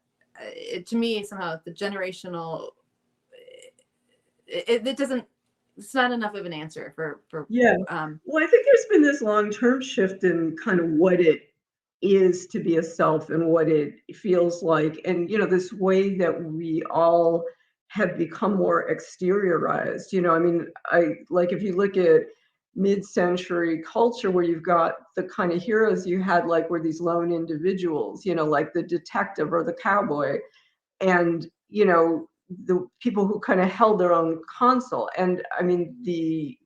to me somehow the generational it doesn't, it's not enough of an answer for yeah. Well, I think there's been this long-term shift in kind of what it is to be a self and what it feels like, and this way that we all have become more exteriorized. I mean, if you look at mid-century culture, where you've got the kind of heroes you had, like, were these lone individuals, like the detective or the cowboy, and the people who kind of held their own console. And I mean, the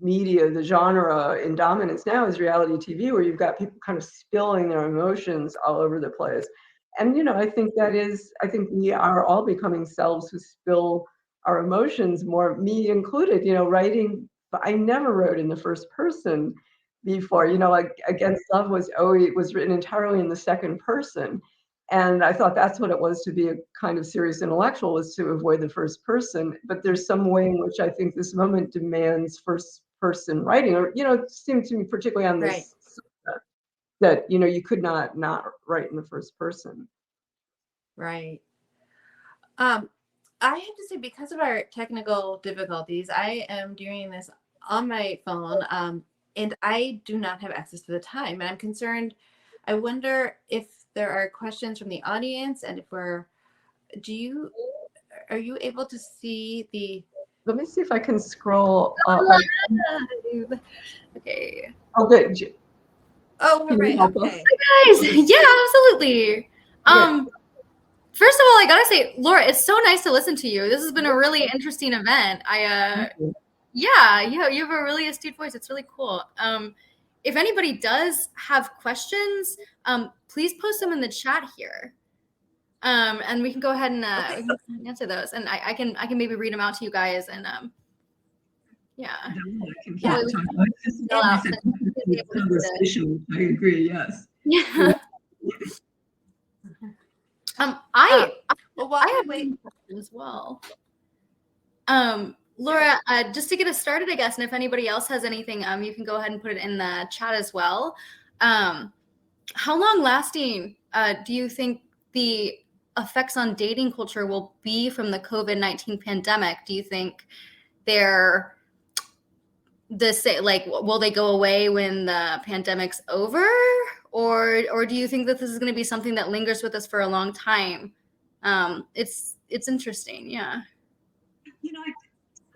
media, the genre in dominance now is reality TV, where you've got people kind of spilling their emotions all over the place. And I think we are all becoming selves who spill our emotions more, me included, writing. I never wrote in the first person before, like Against Love was written entirely in the second person. And I thought that's what it was to be a kind of serious intellectual, was to avoid the first person. But there's some way in which I think this moment demands first person writing, or, it seemed to me, particularly on Right. this subject, that, you could not write in the first person. Right. I have to say, because of our technical difficulties, I am doing this on my phone, and I do not have access to the time. And I'm concerned. I wonder if there are questions from the audience, and are you able to see the? Let me see if I can scroll up. Okay. Oh, good. Oh, Can you right. help us? Okay. Guys, yeah, absolutely. First of all, I gotta say, Laura, it's so nice to listen to you. This has been a really interesting event. Yeah, you have a really astute voice. It's really cool. If anybody does have questions, please post them in the chat here. And we can go ahead and we can answer those. And I can maybe read them out to you guys. And yeah. Conversation. I agree. Yes. Yeah. I have wait as well. Laura, just to get us started, I guess, and if anybody else has anything, you can go ahead and put it in the chat as well. How long lasting do you think the effects on dating culture will be from the COVID-19 pandemic? Do you think they're will they go away when the pandemic's over, or do you think that this is going to be something that lingers with us for a long time? It's interesting. Yeah.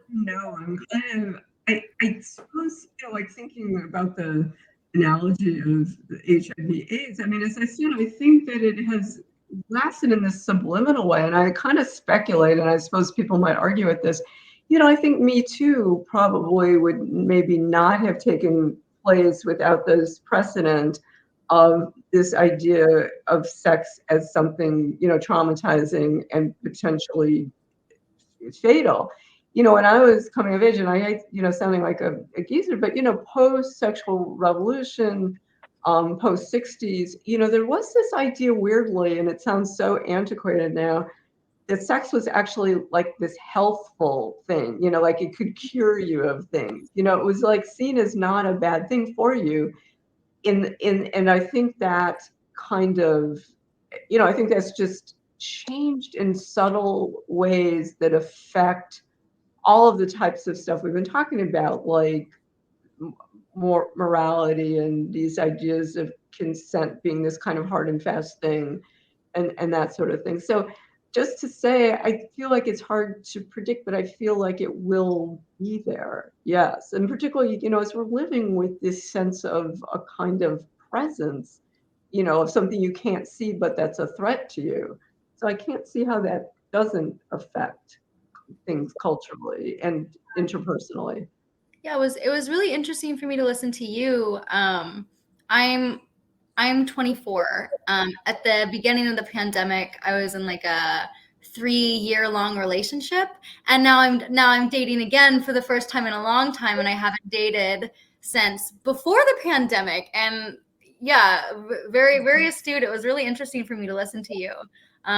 No, I'm kind of, I suppose, like thinking about the analogy of the HIV/AIDS. I mean, as I said, I think that it has lasted in this subliminal way, and I kind of speculate, and I suppose people might argue with this. I think Me Too probably would maybe not have taken place without this precedent of this idea of sex as something, traumatizing and potentially fatal. When I was coming of age, and I, sounding like a geezer, but, post-sexual revolution, post-60s, there was this idea, weirdly, and it sounds so antiquated now, that sex was actually like this healthful thing, like it could cure you of things. It was like seen as not a bad thing for you. And I think that kind of, I think that's just changed in subtle ways that affect all of the types of stuff we've been talking about, like more morality and these ideas of consent being this kind of hard and fast thing, and that sort of thing. So just to say, I feel like it's hard to predict, but I feel like it will be there. Yes. And particularly, as we're living with this sense of a kind of presence, of something you can't see, but that's a threat to you. So I can't see how that doesn't affect things culturally and interpersonally. Yeah, it was really interesting for me to listen to you. I'm 24. At the beginning of the pandemic, I was in like a 3-year-long relationship, and now I'm dating again for the first time in a long time, and I haven't dated since before the pandemic. And yeah, very, very astute. It was really interesting for me to listen to you. Do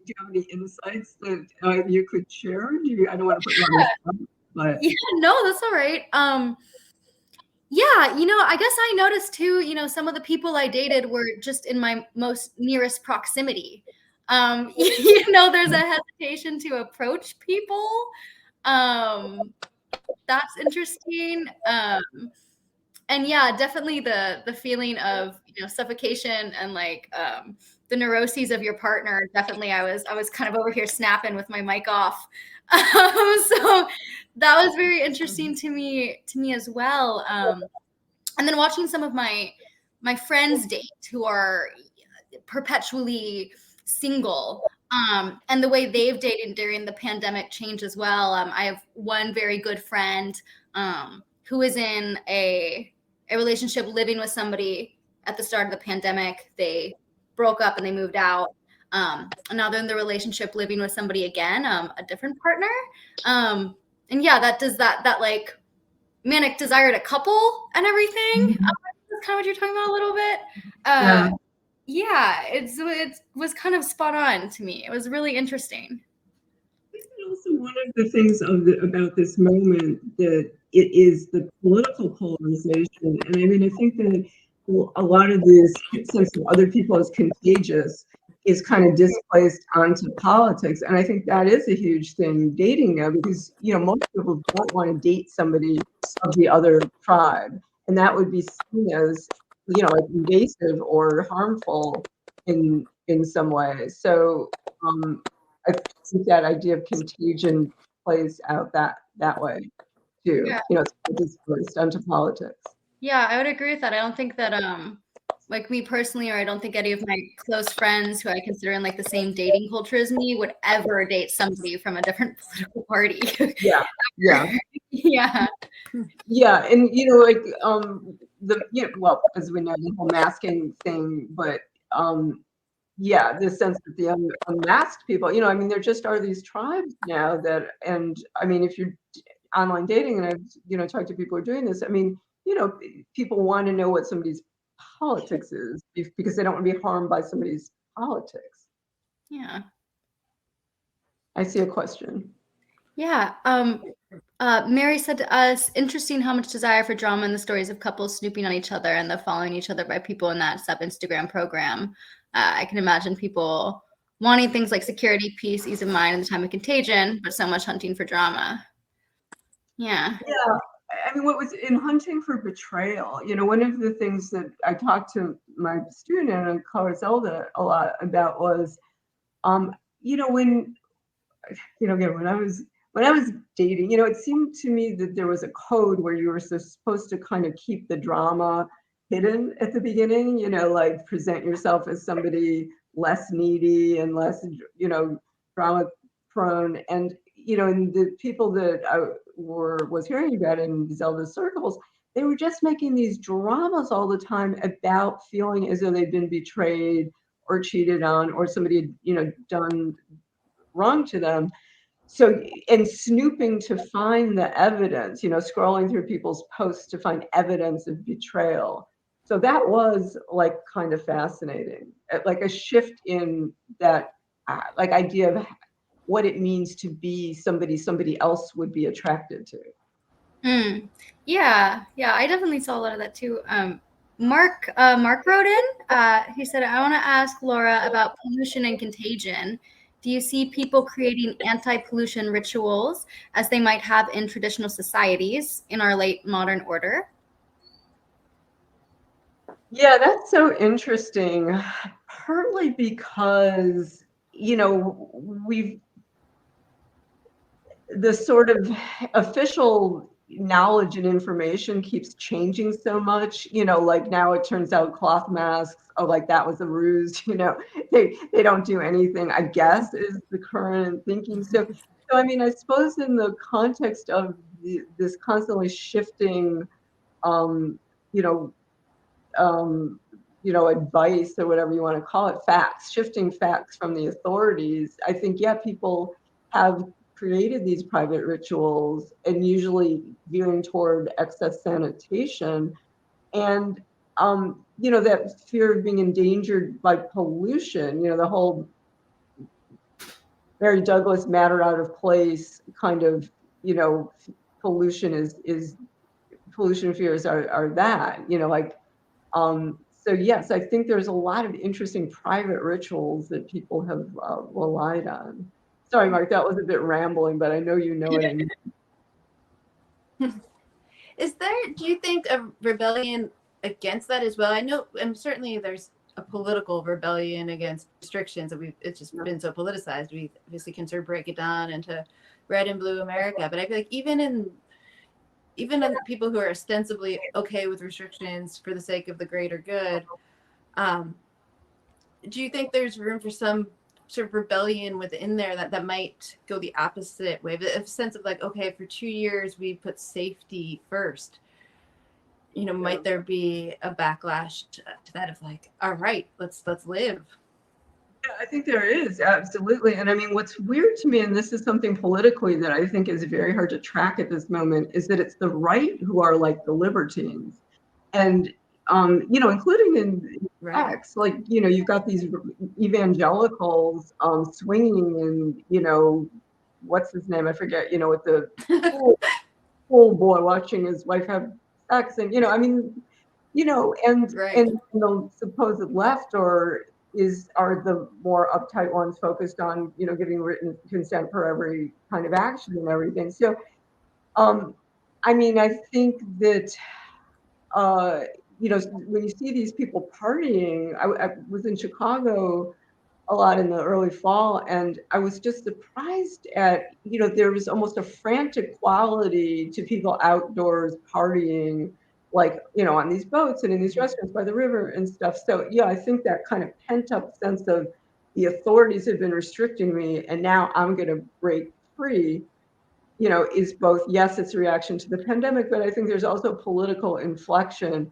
you have any insights that you could share? I don't want to put you on the spot, but yeah, no, that's all right. Yeah, I guess I noticed too, some of the people I dated were just in my most nearest proximity. There's a hesitation to approach people. That's interesting. And yeah, definitely the feeling of, suffocation and like the neuroses of your partner. Definitely, I was kind of over here snapping with my mic off. So that was very interesting to me as well. And then watching some of my friends date who are perpetually single, and the way they've dated during the pandemic changed as well. I have one very good friend who is in a relationship living with somebody at the start of the pandemic. They broke up and they moved out. And now they're in the relationship living with somebody again, a different partner. And yeah, that like manic desire to couple and everything. That's kind of what you're talking about a little bit. Yeah, it was kind of spot on to me. It was really interesting. Also, one of the things about this moment that it is the political polarization, and I mean, I think that a lot of this sense of other people as contagious is kind of displaced onto politics, and I think that is a huge thing dating now, because most people don't want to date somebody of the other tribe, and that would be seen as like invasive or harmful in some ways. So I think that idea of contagion plays out that way too. Yeah. It's displaced onto politics. Yeah, I would agree with that. I don't think that like me personally, or I don't think any of my close friends who I consider in like the same dating culture as me would ever date somebody from a different political party. Yeah. Yeah. Yeah, and like well, as we know, the whole masking thing, but yeah, the sense that the unmasked people, I mean, there just are these tribes now that, and I mean, if you're online dating, and I've talked to people who are doing this, I mean, people want to know what somebody's politics is because they don't want to be harmed by somebody's politics. Yeah. I see a question. Yeah. Mary said to us, interesting how much desire for drama in the stories of couples snooping on each other and the following each other by people in that sub-Instagram program. I can imagine people wanting things like security, peace, ease of mind in the time of contagion, but so much hunting for drama. Yeah. Yeah. I mean, what was in hunting for betrayal, one of the things that I talked to my student in Color Zelda a lot about was, when, again, when I was dating, it seemed to me that there was a code where you were supposed to kind of keep the drama hidden at the beginning, like present yourself as somebody less needy and less, drama prone. And, and the people that I was hearing about in Zelda's circles, they were just making these dramas all the time about feeling as though they'd been betrayed or cheated on, or somebody had, done wrong to them. So, and snooping to find the evidence, scrolling through people's posts to find evidence of betrayal. So that was like kind of fascinating, like a shift in that like idea of what it means to be somebody else would be attracted to. Yeah, I definitely saw a lot of that too. Mark wrote in. He said, "I want to ask Laura about pollution and contagion. Do you see people creating anti-pollution rituals as they might have in traditional societies in our late modern order?" Yeah, that's so interesting. Partly because, the sort of official knowledge and information keeps changing so much, like now it turns out cloth masks, oh, like that was a ruse, they don't do anything, I guess, is the current thinking. So I mean, I suppose in the context of this constantly shifting, you know, advice or whatever you want to call it, shifting facts from the authorities, I think, yeah, people have created these private rituals, and usually veering toward excess sanitation. And, that fear of being endangered by pollution, the whole Mary Douglas matter out of place kind of, pollution is pollution fears are that, so yes, I think there's a lot of interesting private rituals that people have relied on. Sorry, Mark, that was a bit rambling, but I know you know what I mean. Do you think a rebellion against that as well? I know, and certainly there's a political rebellion against restrictions that it's just been so politicized. We obviously can sort of break it down into red and blue America, but I feel like even in people who are ostensibly okay with restrictions for the sake of the greater good, do you think there's room for some sort of rebellion within there that might go the opposite way? A sense of like, okay, for 2 years we put safety first. might there be a backlash to that of like, all right, let's live. Yeah, I think there is, absolutely. And I mean, what's weird to me, and this is something politically that I think is very hard to track at this moment, is that it's the right who are like the libertines. And, including in Right. X, like, you've got these evangelicals swinging and, what's his name? I forget, with the cool boy watching his wife have sex. And, I mean, and Right. and the supposed left are the more uptight ones focused on giving written consent for every kind of action and everything. So I mean, I think that when you see these people partying, I was in Chicago a lot in the early fall, and I was just surprised at there was almost a frantic quality to people outdoors partying, like on these boats and in these restaurants by the river and stuff. So yeah, I think that kind of pent up sense of the authorities have been restricting me and now I'm going to break free, is both, yes, it's a reaction to the pandemic, but I think there's also political inflection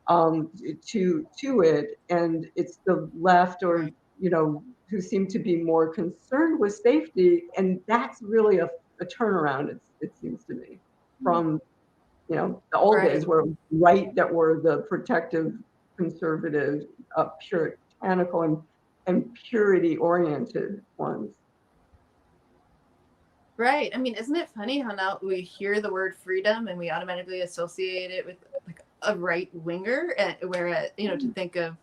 to it, and it's the left or who seem to be more concerned with safety, and that's really a turnaround. It seems to me from the old days where that were the protective, conservative, puritanical, and purity oriented ones. Right. I mean, isn't it funny how now we hear the word freedom and we automatically associate it with like a right winger, where to think of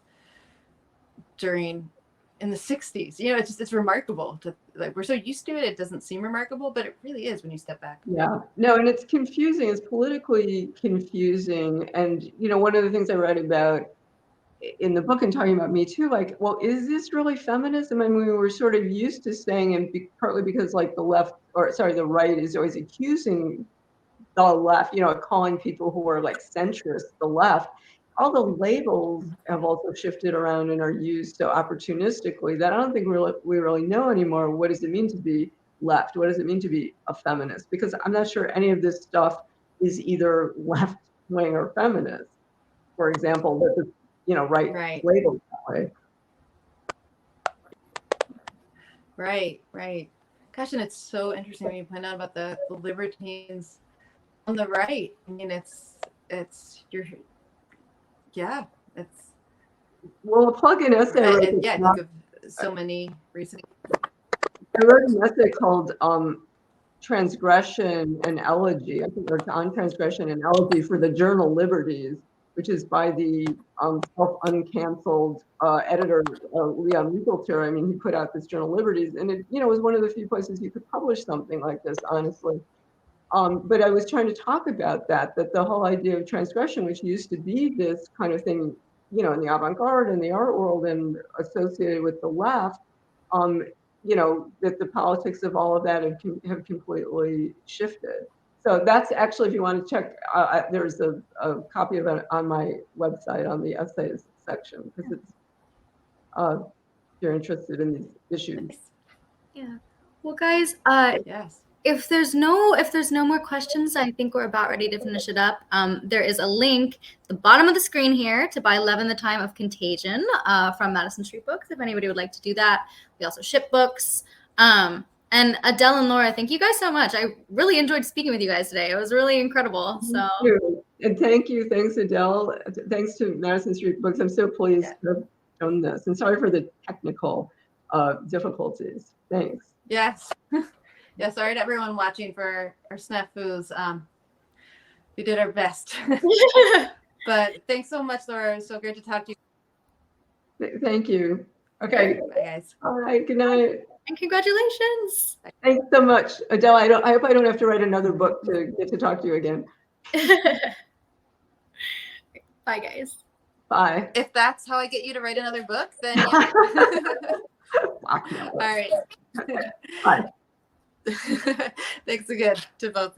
in the 60s, it's remarkable to like, we're so used to it. It doesn't seem remarkable, but it really is when you step back. Yeah, no, and it's confusing. It's politically confusing. And, one of the things I read about in the book and talking about Me Too, like, well, is this really feminism? I mean, we were sort of used to saying, and partly because like the right is always accusing the left, calling people who are like centrist the left. All the labels have also shifted around and are used so opportunistically that I don't think we really know anymore. What does it mean to be left? What does it mean to be a feminist? Because I'm not sure any of this stuff is either left wing or feminist. For example, that the right labeled that way. Right. Gosh, and it's so interesting when you point out about the libertines on the right. I mean, it's well, a plug-in essay. I think of so many recent. I wrote an essay called Transgression and Elegy. I think it's on Transgression and Elegy for the journal Liberties, which is by the self-uncanceled editor Leon Wiegelter. I mean, he put out this journal Liberties, and it was one of the few places you could publish something like this, honestly. But I was trying to talk about that the whole idea of transgression, which used to be this kind of thing, in the avant-garde and the art world and associated with the left, that the politics of all of that have completely shifted. So that's actually, if you want to check, there's a copy of it on my website on the essays section, because it's, if you're interested in these issues. Yeah. Well, guys, yes. If there's no more questions, I think we're about ready to finish it up. There is a link at the bottom of the screen here to buy Love in the Time of Contagion from Madison Street Books, if anybody would like to do that. We also ship books. And Adelle and Laura, thank you guys so much. I really enjoyed speaking with you guys today. It was really incredible. So. Thank you. And thank you. Thanks, Adelle. Thanks to Madison Street Books. I'm so pleased to have done this. And sorry for the technical difficulties. Thanks. Yes. Yeah, sorry to everyone watching for our snafus. We did our best. But thanks so much, Laura. It was so great to talk to you. Thank you. Okay. Bye, guys. All right. Good night. And congratulations. Thanks so much, Adelle. I hope I don't have to write another book to get to talk to you again. Bye, guys. Bye. If that's how I get you to write another book, then yeah. All right. Bye. Thanks again to both of you.